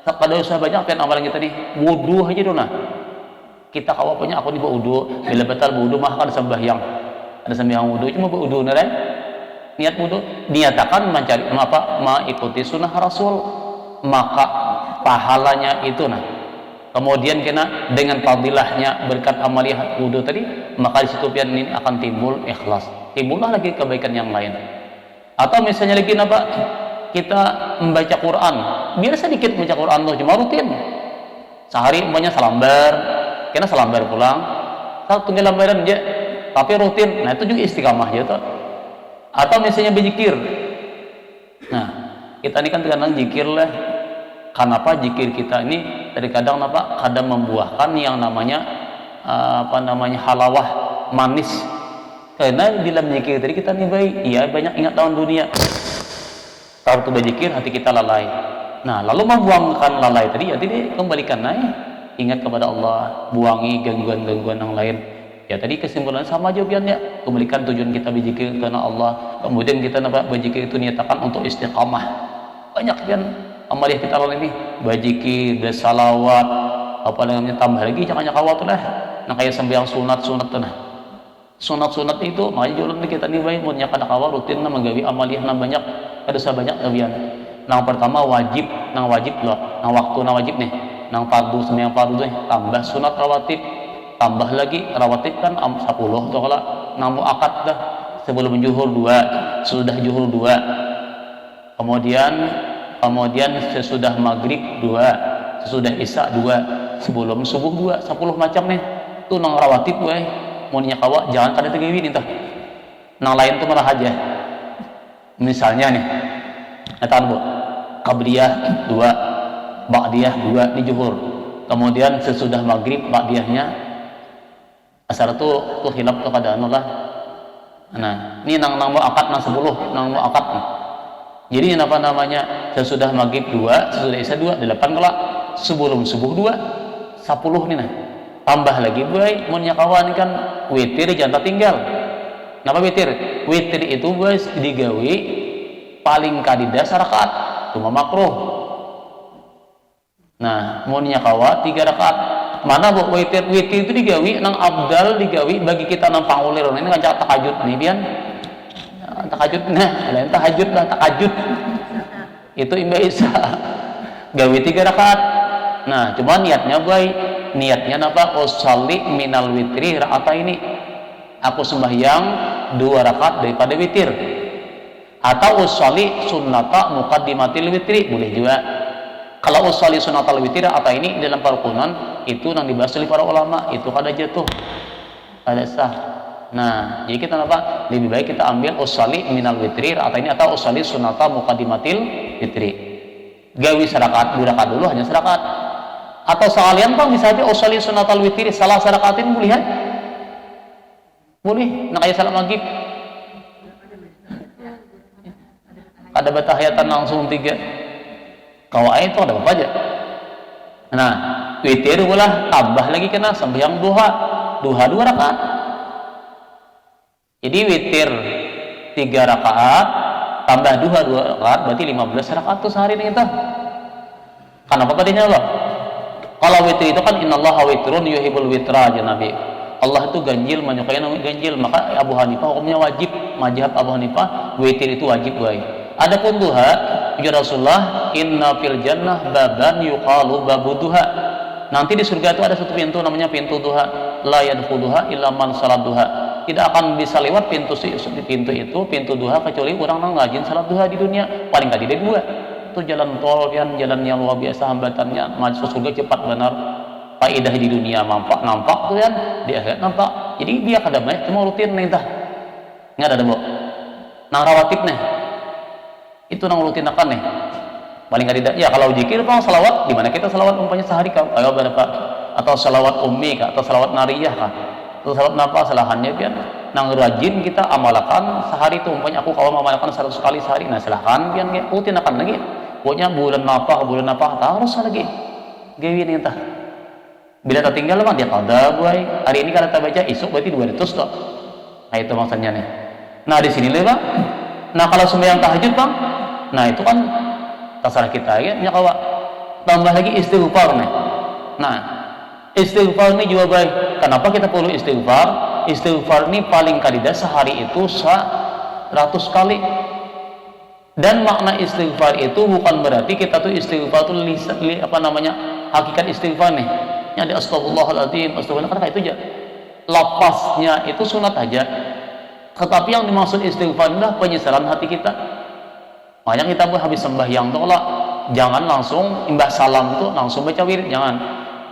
Kada usah banyak pian amalan kita nih. Wudu aja dong nah. Kita kawa punya aku di wudu, bila batal wudu mah ada sembahyang. Ada sembahyang wudu cuma wudu nah. Niat wudu niatakan mencari mengikuti sunnah Rasul, maka pahalanya itu nah. Kemudian kena dengan fadilahnya berkat amaliyah wudu tadi, maka di situ pian ini akan timbul ikhlas. Timbullah lagi kebaikan yang lain. Atau misalnya lagi apa? Kita membaca Quran, biar sedikit membaca Quran tuh, cuma rutin. Sehari umpamanya salambar, kena salambar pulang, satu tinggal lambaran aja, tapi rutin. Nah itu juga istiqamah aja tuh. Atau misalnya berzikir. Nah, kita ini kan terkadang zikir lah. Kenapa zikir kita ini terkadang kadang membuahkan yang namanya halawah manis. Karena di dalam zikir tadi kita nih baik, iya banyak ingat tahun dunia. Kalau itu berzikir hati kita lalai. Nah, lalu membuangkan lalai tadi, ya tadi kembalikan naik, ingat kepada Allah, buangi gangguan-gangguan yang lain. Ya tadi kesimpulan sama jawabannya, kembalikan tujuan kita berzikir karena Allah. Kemudian kita berzikir itu niatakan untuk istiqamah. Banyak kan amaliyah kita lalu ini, berzikir, bersalawat, apa namanya tambah lagi jangan khawatir lah. Nah kayak sembahyang sunat nah. Sunat itu makanya jualan kita nih baik punya kada kawal rutin na menggawi amaliyah na banyak kada banyak abian. Nang pertama wajib loh, nang waktu na wajib nih, nang fardu sembahyang fardu nih, tambah sunat rawatib, tambah lagi rawatib kan 10 tuh kalau nang muakkad dah sebelum zuhur 2, sesudah zuhur 2. Kemudian sesudah maghrib 2, sesudah isya 2, sebelum subuh 2, 10 macam nih. Tuh nang rawatib gue. Mau kawa jangan kada tegawin itu. Nang lain tuh malah aja. Misalnya nih, katakan Bu, qabliyah 2, ba'diyah 2 di zuhur. Kemudian sesudah maghrib ba'diyahnya asar tuh hilaf tuh kada anu lah. Nah, ini nang muakkad nang 10, nang muakkad. Jadi apa namanya? Sesudah maghrib 2, sesudah isya 2, 8 kelak. Sebelum subuh 2, 10 nih nah. Tambah lagi boy, mau kawan kan witir jangan tinggal. Kenapa witir? Witir itu boy digawi paling kadida rakaat, cuma makruh. Nah, mau kawan 3 rakaat. Mana bu witir itu digawi nang abdal digawi bagi kita nang pangulir ini ngajak tahajud nih bian. Tahajud nah, lain tahajud lah tahajud. Itu imba isa. Gawi 3 rakaat. Nah, cuma niatnya boy. Niatnya apa? Usolli minal witri ra'ata ini. Aku sembahyang 2 rakaat daripada witir. Atau usolli sunnata muqaddimatil witri, boleh juga. Kalau usolli sunnatal witri ra'ata ini dalam parukunan itu yang dibahas oleh para ulama, itu kada jatuh, kada sah. Nah, jadi kita apa? Lebih baik kita ambil usolli minal witri ra'ata ini atau usolli sunnata muqaddimatil witri. Gawi serakaat 2 rakaat dulu hanya serakaat. Atau sekalian bang bisa aja usolli sunatal witri salah sarakaatin boleh kan? Boleh, nak kayak salat maghrib. Ada batahayatan langsung 3. Kalau ayat itu ada apa aja. Nah, witir boleh tambah lagi kena sembahyang duha 2 rakaat. Jadi witir 3 rakaat tambah 2 rakaat berarti 15 rakaat tuh sehari ini kita. Kenapa tadinya Allah? Kalau witir itu kan innallaha witrun yuhibbul witra aja Nabi. Allah itu ganjil menyukai namanya ganjil, maka Abu Hanifah hukumnya wajib. Mazhab Abu Hanifah witir itu wajib baik. Adapun duha, ya Rasulullah, inna fil jannah baban yuqalu babu duha. Nanti di surga itu ada satu pintu namanya pintu duha. La yadkhuluha illa man salat duha. Tidak akan bisa lewat pintu duha kecuali orang yang ngajin salat duha di dunia. Paling kali ada 2. Itu jalan tol kan, jalan yang luar biasa hambatannya, masuk surga cepat benar. Faedah di dunia nampak tuh kan, di akhirat nampak. Jadi dia kada banyak cuma rutin nih tah. Enggak ada bu. Nang rawatib nih. Itu nang rutin akan nih. Paling kada ya kalau zikir bang salawat, di mana kita salawat umpamanya sehari ayo berapa? Atau salawat ummi kah? Atau salawat nariyah kah? Atau salawat napa salahannya kan? Nang rajin kita amalkan sehari itu umpamanya aku kalau amalkan 100 kali sehari, nah silahkan kan rutin akan lagi. Pokoknya bulan apa harus lagi gawin entah. Bila tak tinggal mah dia kada boy. Hari ini kalau tak baca esok berarti 200 toh. Nah itu maksudnya nih. Nah di sini Bang. Nah kalau sembahyang tahajud Bang. Nah itu kan terserah kita ya kawa. tambah lagi istighfar nih. Nah, istighfar ini juga baik. Kenapa kita perlu istighfar? Istighfar ini paling kadidah sehari itu 100 kali. Dan makna istighfar itu bukan berarti kita tuh istighfar tuh hakikat istighfar nih. Yang astagfirullahaladzim, astagfirullah, kan kayak itu aja. Lapasnya itu sunat aja. Tetapi yang dimaksud istighfar adalah penyesalan hati kita. Makanya kita pun habis sembahyang tuh jangan langsung imbas salam tuh langsung baca wirid, jangan.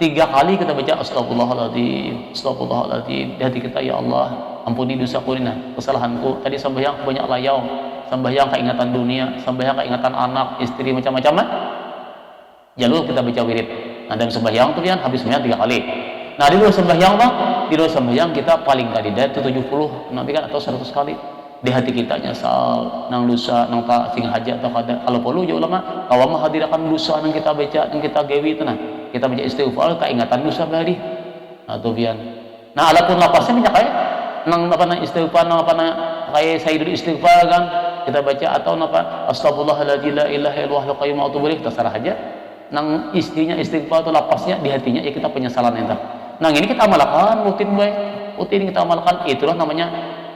3 kali kita baca astagfirullahaladzim, astagfirullahaladzim di hati kita, ya Allah ampuni dosaku ini, kesalahanku tadi sembahyang banyak layau, sembahyang keingatan dunia, sembahyang keingatan anak, istri, macam-macam. Jalur kita baca wirid. Nah, dan sembahyang tuh kan habis sembahyang 3 kali. Nah, di luar sembahyang di luar sembahyang kita paling kadidah itu 70 nabi kan atau 100 kali di hati kita nyesal nang dosa nang tak sing hajat atau kada. Kalau perlu ya ulama kawama hadirakan dosa nang kita baca nang kita gawi itu nah kita baca istighfar keingatan dosa bari atau bian. Nah, alapun lapasnya minyak kayak nang istighfar nang kayak sayyidul istighfar kan kita baca atau astagfirullahaladzim la ilaha illallah qayyum wa atubu ilaih terserah aja. Nang istrinya istighfar atau lapasnya di hatinya ya kita penyesalan itu. Nah, ini kita amalkan rutin kita amalkan, itulah namanya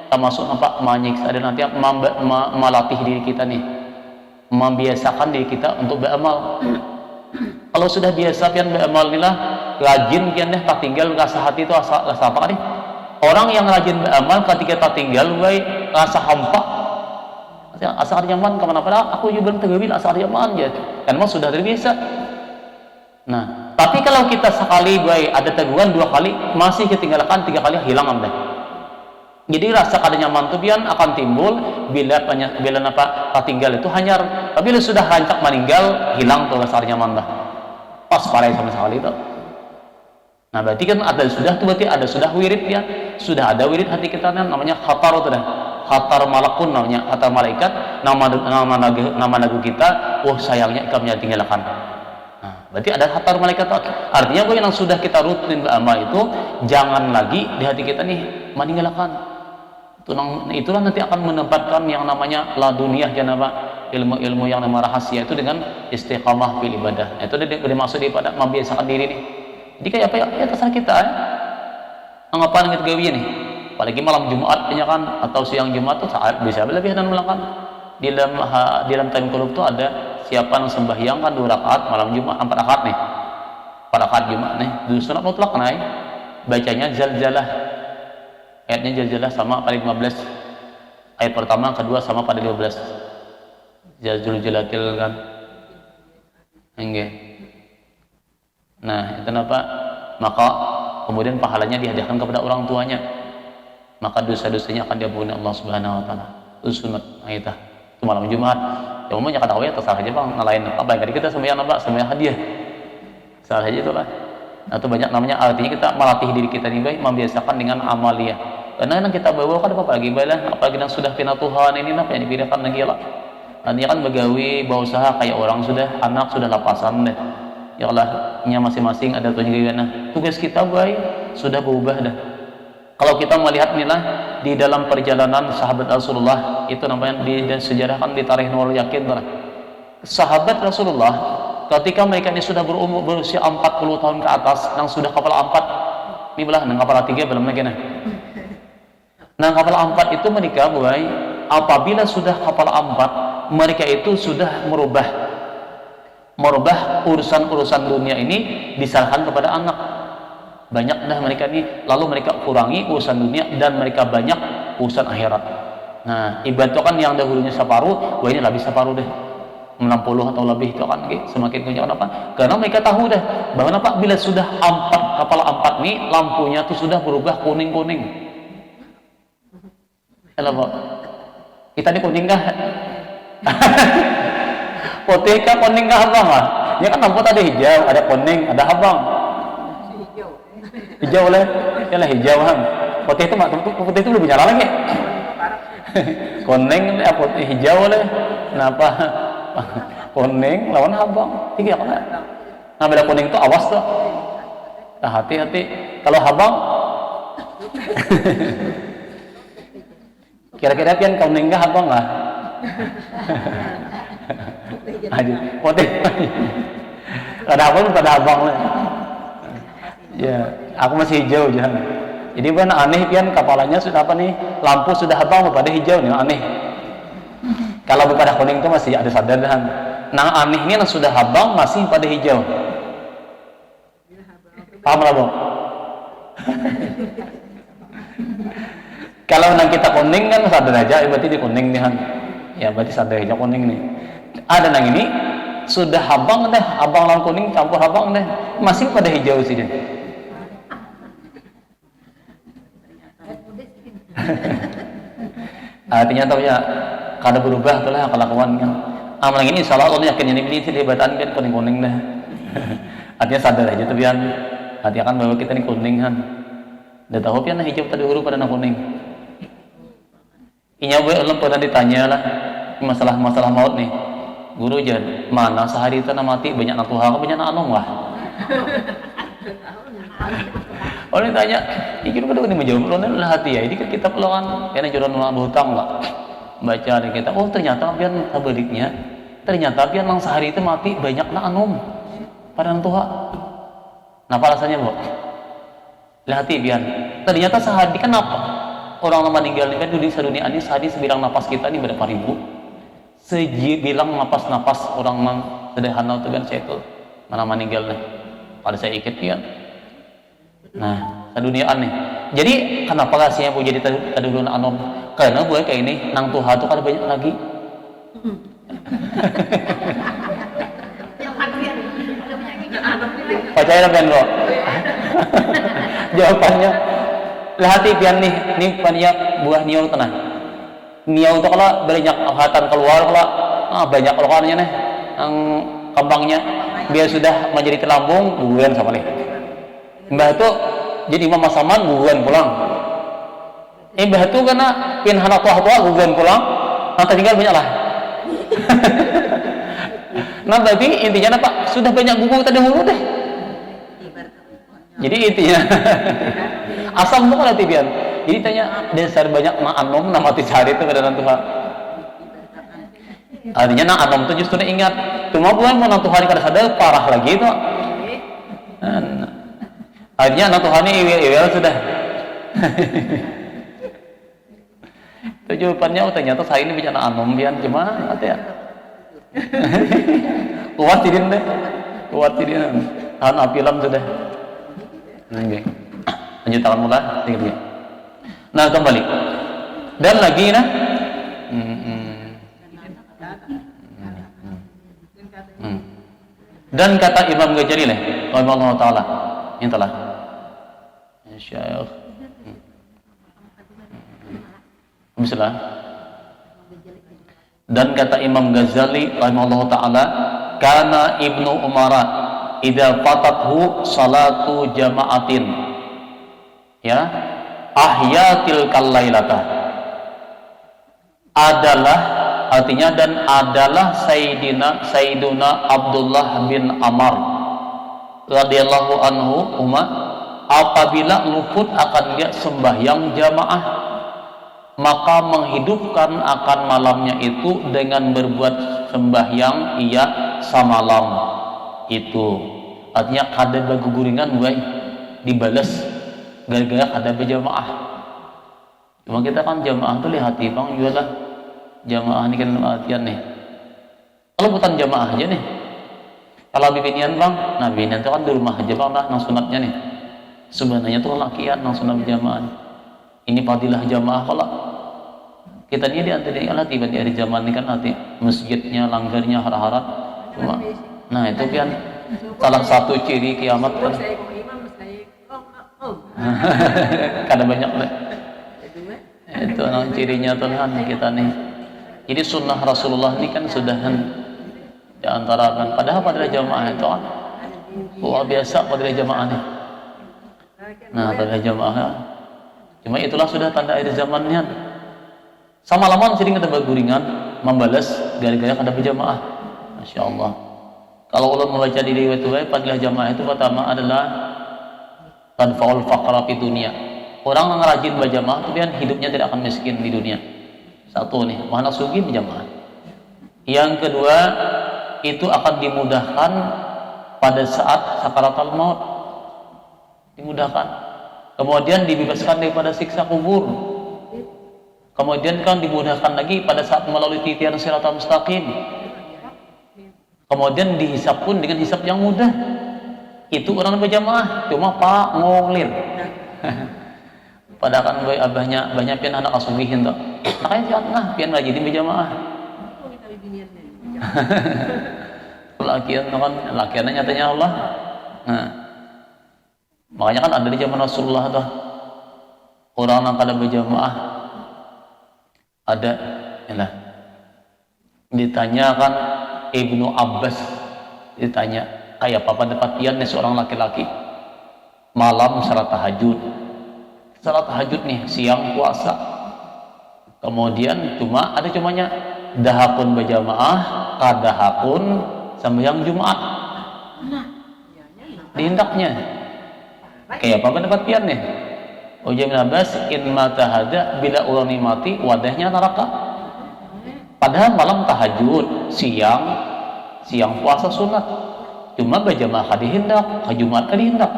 termasuk menyiksa dan nanti melatih diri kita nih, membiasakan diri kita untuk beramal. Kalau sudah biasa pian beramal inilah rajin pian deh tak tinggal rasa hati itu rasa apa nih? Orang yang rajin beramal ketika tak tinggal rasa hampa, asa nyaman kemana-mana. Aku juga belum tergambil asa nyaman ya, kan memang sudah terbiasa. Nah, tapi kalau kita sekali ada teguran 2 kali masih ketinggalkan 3 kali hilang amdah. Jadi rasa kada nyaman itu pian akan timbul bila tinggal itu hanyar. Tapi lu sudah rancak meninggal hilang tuh rasa nyaman dah. Pas parai sama sekali itu. Nah, berarti kan berarti ada sudah wirid ya. Sudah ada wirid hati kita namanya khatar itu dah. Khatar malakun namanya, khatar malaikat, nama nagu kita, sayangnya ikamnya tinggalkan. Nah, berarti ada khatar malaikat. Artinya yang sudah kita rutin beramal itu jangan lagi di hati kita nih meninggalkan. Itulah nanti akan menempatkan yang namanya laduniyah ilmu-ilmu yang nama rahasia itu dengan istiqamah fil ibadah. Itu dimaksud daripada membiasakan diri nih. Jadi kayak apa ya terserah kita anggapan kita gawe nih. Apalagi malam Jumat kan atau siang Jumat tuh saat bisa lebih dan melakukan di dalam time club tuh ada siapa yang sembahyang kan 2 rakaat malam Jumat 4 rakaat nih. 4 rakaat Jumat nih. Sunat mutlak nih. Bacanya zalzalah. Ayatnya zalzalah sama pada 15. Ayat pertama, kedua sama pada 15. Zalzalatil kan. Enggak. Nah, itu kenapa? Maka kemudian pahalanya dihadiahkan kepada orang tuanya. Maka dosa-dosanya akan diampuni Allah Subhanahu wa taala. Itu sunat ayat itu malam Jumat. Ya umumnya kata ya terserah aja Bang, ngalahin apa yang kita sembahyang hadiah. Salah aja itulah. Nah, itu banyak namanya artinya kita melatih diri kita nih membiasakan dengan amaliyah. Karena yang kita bawa kan apa lagi apalagi yang sudah pina Tuhan ini apa yang dipilihkan lagi lah. Nanti kan begawi, berusaha kayak orang sudah anak sudah lapasan deh. Ya Allah, nya masing-masing ada tujuan. Nah, tugas kita sudah berubah dah. Kalau kita melihat inilah di dalam perjalanan sahabat Rasulullah itu namanya di sejarah kan di Tarikh Nurul Yakin lah. Sahabat Rasulullah ketika mereka ini sudah berusia 40 tahun ke atas, yang sudah kapal 4 ini belah, nang kapal 3 belum lagi nah. Nah, kapal 4 itu menikah apabila sudah kapal 4 mereka itu sudah merubah urusan dunia ini diserahkan kepada anak. Banyak dah mereka ini, lalu mereka kurangi urusan dunia dan mereka banyak urusan akhirat. Nah, ibarat itu kan yang dahulunya separuh, ini lebih separuh deh. 60 atau lebih itu kan semakin punya kenapa? Karena mereka tahu dah bahwa bila sudah kapal 4 nih lampunya tuh sudah berubah kuning-kuning. Halo, kita ini kuning kah? Putih kah kuning kah abang lah? Ya kan lampu ada hijau, ada kuning, ada abang. Hijau lah, ya lah hijau kan. Putih itu lebih nyala lagi. Kuning, putih hijau lah. Kenapa? Kuning lawan abang, 3 kan? Nah, beda kuning itu awas tuh. Nah, hati-hati. Kalau abang, kira-kira pian kuning kah abang lah? Aduh, putih. kada abang lah. Ya, aku masih hijau jangan. Jadi kan aneh pian kepalanya sudah apa nih? Lampu sudah abang pada hijau nih aneh. Kalau pada kuning itu masih ada sadar dan nah anehnya yang sudah abang masih pada hijau. Paham lah, Bang? Kalau nang kita kuning kan sadar aja, berarti di kuning nih kan. Ya berarti sadar aja kuning nih. Ada nang ini sudah abang deh, abang lawan kuning campur abang deh, masih pada hijau sih deh. Artinya tahu ya, kada berubah tuh lah kelakuan kan. Amal ini insya Allah yakin ini sih dibatan kan kuning dah. Artinya sadar aja tuh biar artinya kan bahwa kita ini kuning kan. Dah tahu pian hijau tadi huruf pada kuning. Inya belum pernah ditanya lah masalah maut nih. Guru jan mana sehari itu mati banyak anak Tuhan banyak anak anom lah. Orang tanya, ikut kedua ini menjawab, orang lah hati ya. Ini kan kita peluang, karena jodoh nolak berhutang lah. Baca nih kita, oh ternyata biar sebaliknya, ternyata biar nang sehari itu mati banyak nak anom pada anak Tuhan. Kenapa alasannya bu? Lihat hati biar, ternyata sehari kenapa orang lama meninggal ini kan di sedunia ini sehari sebilang napas kita ini berapa ribu? Sebilang napas orang yang sederhana itu kan saya itu mana meninggal nih. Pada saya ikut pian. Nah, sedunia aneh. Jadi kenapa rasanya bu jadi tadi dulu anom? Karena gue kayak ini nang Tuhan tuh kada banyak lagi. Percaya kan lo? Jawabannya hati pian nih banyak buah niau tenang. Niau itu kalau banyak hatan keluar kalau banyak keluarnya nih, yang kembangnya biar sudah menjadi telambung bulan sama nih. Mbah itu jadi imam masaman guguan pulang. Mbah itu karena pinhana tua guguan pulang, nanti tinggal banyak lah. Nah berarti intinya apa? Sudah banyak gugu tadi dulu deh. Jadi intinya asam bukan nanti biar. Jadi tanya dasar banyak na anom nama ticari itu kedatangan Tuhan. Artinya na anom itu justru ingat. Cuma bukan mau nang Tuhan kada sadar parah lagi itu. Artinya anak Tuhan ini iwil sudah. Itu jawabannya ternyata saya ini bicara anom bian gimana ya? Kuat tidin deh, kuat tidin. Tahan apilam sudah. Oke. Lanjut tangan mula, tinggal. Nah kembali. Dan lagi nah. Dan kata Imam Ghazali lah, rahimahullah taala, intalah. Syekh. Bismillah. Dan kata Imam Ghazali rahimahullah taala, kana Ibnu Umar idza fatathu salatu jama'atin ya ahyatil kalailata adalah artinya dan adalah Sayyiduna Abdullah bin Amr radhiyallahu anhu apabila luput akan dia sembahyang jamaah maka menghidupkan akan malamnya itu dengan berbuat sembahyang ia samalam itu artinya kada baguguringan gue dibalas gara-gara kada berjamaah. Cuma kita kan jamaah tuh lihat bang juga lah jamaah ini kan artian nih kalau bukan jamaah aja nih kalau bibinian bang nah bibinian itu kan di rumah aja bang lah nang sunatnya nih sebenarnya tuh lakian nang sunat berjamaah ini fadilah jamaah kalau kita ini di antara Allah tiba-tiba di zaman ini kan nanti masjidnya langgarnya harap-harap cuma nah itu kan salah satu ciri kiamat kan kada banyak deh itu cirinya tuh kan kita nih jadi sunnah Rasulullah ini kan sudah di antara kan padahal pada jamaah itu kan luar biasa pada jamaah nih nah pada jamaah cuma itulah sudah tanda akhir zamannya sama lama sering kita berguringan membalas gara-gara kada berjamaah Masya Allah. Kalau ulun membaca di riwayat fadilah jamaah itu pertama adalah tadfaul faqra fi dunia. Orang yang rajin berjamaah itu kan hidupnya tidak akan miskin di dunia. Satu nih, mana sugih berjamaah. Yang kedua, itu akan dimudahkan pada saat sakaratul maut, dimudahkan. Kemudian dibebaskan daripada siksa kubur. Kemudian kan dimudahkan lagi pada saat melalui titian siratal mustaqim. Kemudian dihisab pun dengan hisab yang mudah. Itu orang berjamaah, cuma Pak ngolir. Padahal kan abahnya banyak pian anak asubihin tuh. Makanya jangan pian rajin berjamaah. Lakiannya nyatanya Allah. Nah, makanya kan ada di zaman Rasulullah tuh orang yang kada berjamaah ada, yalah. Ditanyakan Ibnu Abbas, ditanya kayak apa pendapatian nih seorang laki-laki malam salat tahajud nih, siang puasa, kemudian cumanya dahapun berjamaah, kadahapun sembahyang Jumat. Dihindaknya kayak apa pendapatian nih? Ujian Abbas in mata hada bila ulani mati wadahnya neraka. Padahal malam tahajud, siang puasa sunat, cuma berjamaah kadihindak, ke Jumat kadihindak.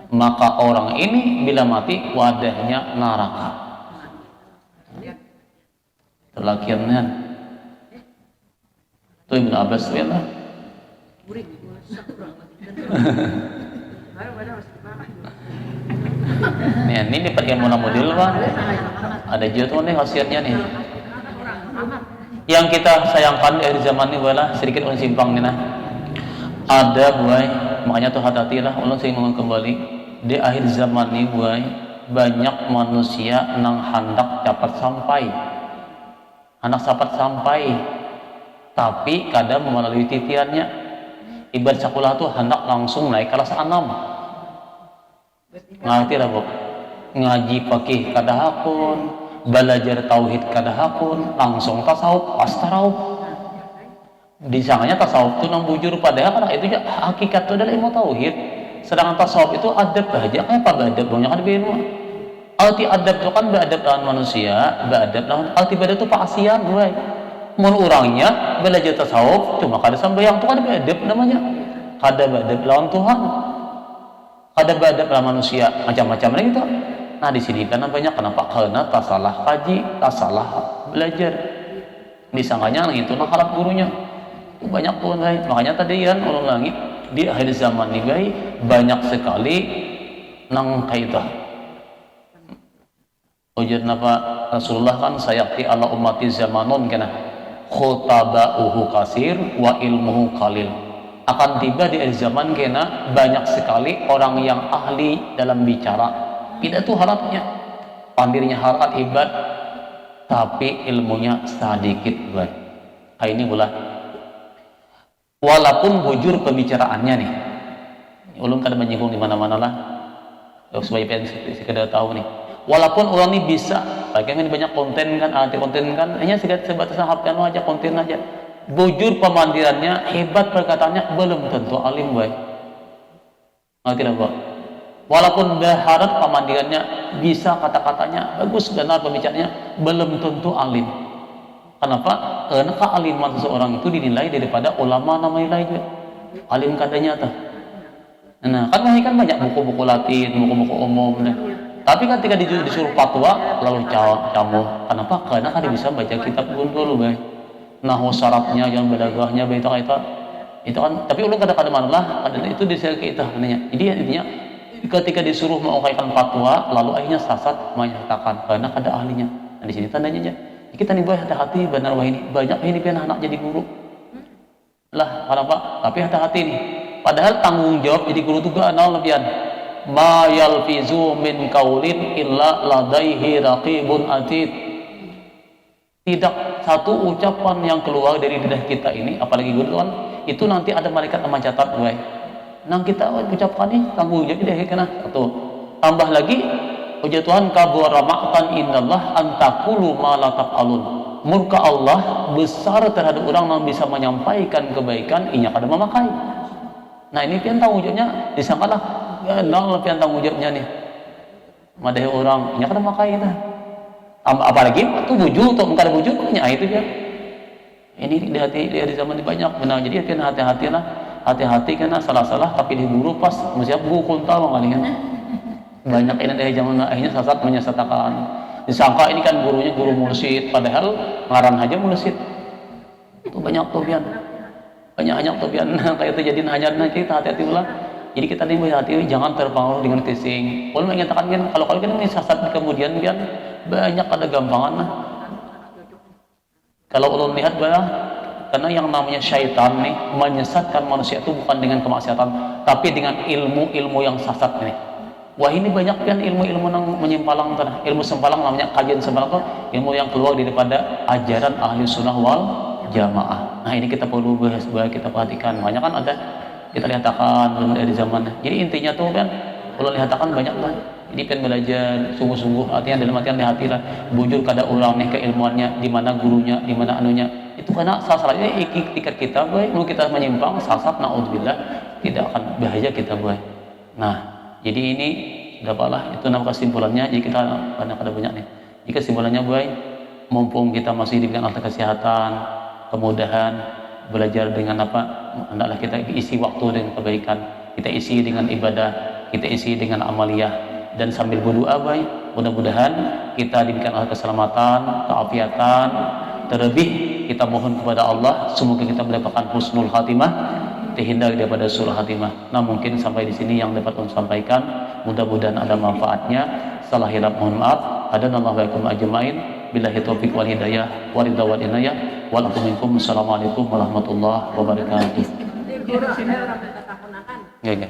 Maka orang ini bila mati wadahnya neraka. Terlakiannya itu Ibnu Abbas ya lah. Nih, ini dipakai model Pak. Ada juga nih khasiatnya nih. Yang kita sayangkan dari zaman ini adalah sedikit ulun simpang nih nah. Ada buai, makanya tuh hati-hatilah ulun sering ngomong kembali di akhir zaman ini buai banyak manusia nang hendak cepat sampai, tapi kadang melalui titiannya. Ibarat sekolah tuh hendak langsung naik kelas 6. Ngerti lah bu, ngaji pakih kadahapun, belajar tauhid kadahapun, langsung tasawuf pas tarawuf. Disangkanya tasawuf itu nang bujur, padahal kan itu hakikat itu adalah ilmu tauhid. Sedangkan tasawuf itu adab aja, kayak apa adab banyak kan beda. Arti adab itu kan beradab lawan manusia, beradab lawan arti beradab itu paksian gue. Mun orangnya belajar tasawuf cuma kada sembahyang itu kan beradab namanya. Kada beradab lawan Tuhan. Ada beradab lawan manusia macam-macam lagi gitu. Nah di sini kan banyak kenapa? Karena tak salah kaji, tak salah belajar. Disangkanya itu nah harap gurunya. Banyak pun lain. Makanya tadi kan ulun langit di akhir zaman ini banyak sekali nang kaidah. Ujar napa Rasulullah kan sayati ala ummati zamanon kana khotaba'uhu kasir wa ilmuhu qalil. Akan tiba di akhir zaman kena banyak sekali orang yang ahli dalam bicara, tidak tuh harapnya pamirnya harap hebat tapi ilmunya sedikit buat ini pula walaupun bujur pembicaraannya nih ulun kada menyinggung di mana-mana lah supaya sekedar tahu nih, walaupun orang ini bisa bagaimana banyak konten kan, arti konten kan hanya sebatas hafal aja konten aja, bujur pemandirannya hebat perkataannya belum tentu alim baik. Ngerti lah Pak? Walaupun berharap pemandirannya bisa kata-katanya bagus benar pembicaranya belum tentu alim. Kenapa? Karena kealiman seseorang itu dinilai daripada ulama namanya lain. Alim kadanya tuh. Nah, kan banyak buku-buku Latin, buku-buku umum deh. Tapi ketika disuruh fatwa lalu camuh. Kenapa? Karena kan dia bisa baca kitab dulu baik. Nahu syaratnya yang bedagahnya itu kan tapi ulun kadang-kadang malah itu disel kita katanya. Jadi intinya ketika disuruh mengungkapkan fatwa lalu akhirnya sasat menyatakan karena ada ahlinya. Nah di sini tandanya aja kita nih boy hati-hati benar wah ini banyak ini pian anak jadi guru lah kenapa? Tapi hati-hati nih padahal tanggung jawab jadi guru juga anal pian ma yalfizu min qaulin illa ladaihi raqibun atid. Tidak satu ucapan yang keluar dari lidah kita ini, apalagi guru kan, itu nanti ada malaikat yang mencatat, baik. Nang kita ucapkan ini tanggung jawab deh kena satu. Tambah lagi, ujar Tuhan kabura maqtan indallah antakulu ma la taf'alun. Murka Allah besar terhadap orang yang bisa menyampaikan kebaikan, inya kada memakai. Nah ini pian tanggung jawabnya, disangkalah, ya nang pian tanggung jawabnya nih. Madahi orang, inya kada memakai dah. Apalagi itu bujur atau bukan bujur punya itu dia Ini di zaman ini banyak benar. Jadi hati-hati karena salah-salah tapi diburu pas siap guru kontal kan. Banyak ini dari zaman akhirnya sesat menyesatkan. Disangka ini kan gurunya guru mursyid, padahal ngaran aja mursyid. Itu banyak tuh pian. Banyak tuh pian kayak itu jadi hajarna kita hati-hati ulah. Jadi kita nih hati-hati jangan terpengaruh dengan kissing. Ulun menyatakan kan kalau kan ini sesat kemudian pian banyak ada gampangan nah. Kalau ulun lihat bahwa karena yang namanya syaitan nih menyesatkan manusia itu bukan dengan kemaksiatan, tapi dengan ilmu-ilmu yang sesat nih. Wah ini banyak kan ilmu-ilmu yang menyimpalang tanah, ilmu sempalang namanya kajian sempalang itu ilmu yang keluar daripada ajaran ahli sunnah wal jamaah. Nah ini kita perlu bahas, kita perhatikan. Banyak kan ada kita lihatkan dari zaman. Jadi intinya tuh kan kalau lihatkan banyak lah. Jadi pengen belajar sungguh-sungguh, artinya dalam artian hati lah bujur kada orang nih keilmuannya, di mana gurunya, di mana anunya. Itu karena salah-salahnya tiket kita boy, mau kita menyimpang sasat naudzubillah tidak akan bahaya kita boy. Nah, jadi ini dapatlah itu nama kesimpulannya. Jadi kita karena ada banyak nih. Jadi kesimpulannya boy, mumpung kita masih diberikan alat kesehatan, kemudahan belajar dengan apa, hendaklah kita isi waktu dengan kebaikan, kita isi dengan ibadah, kita isi dengan amaliyah. Dan sambil berdoa baik, mudah-mudahan kita diberikan keselamatan, keafiatan, terlebih kita mohon kepada Allah semoga kita mendapatkan husnul khatimah, terhindar daripada su'ul khatimah. Nah mungkin sampai di sini yang dapat saya sampaikan, mudah-mudahan ada manfaatnya. Salah hilaf mohon maaf. Hadanallahu wa iyyakum ajmain. Billahi taufiq wal hidayah, wa ridha wal inayah. Wal afu minkum. Assalamualaikum warahmatullahi wabarakatuh. Ya, ya.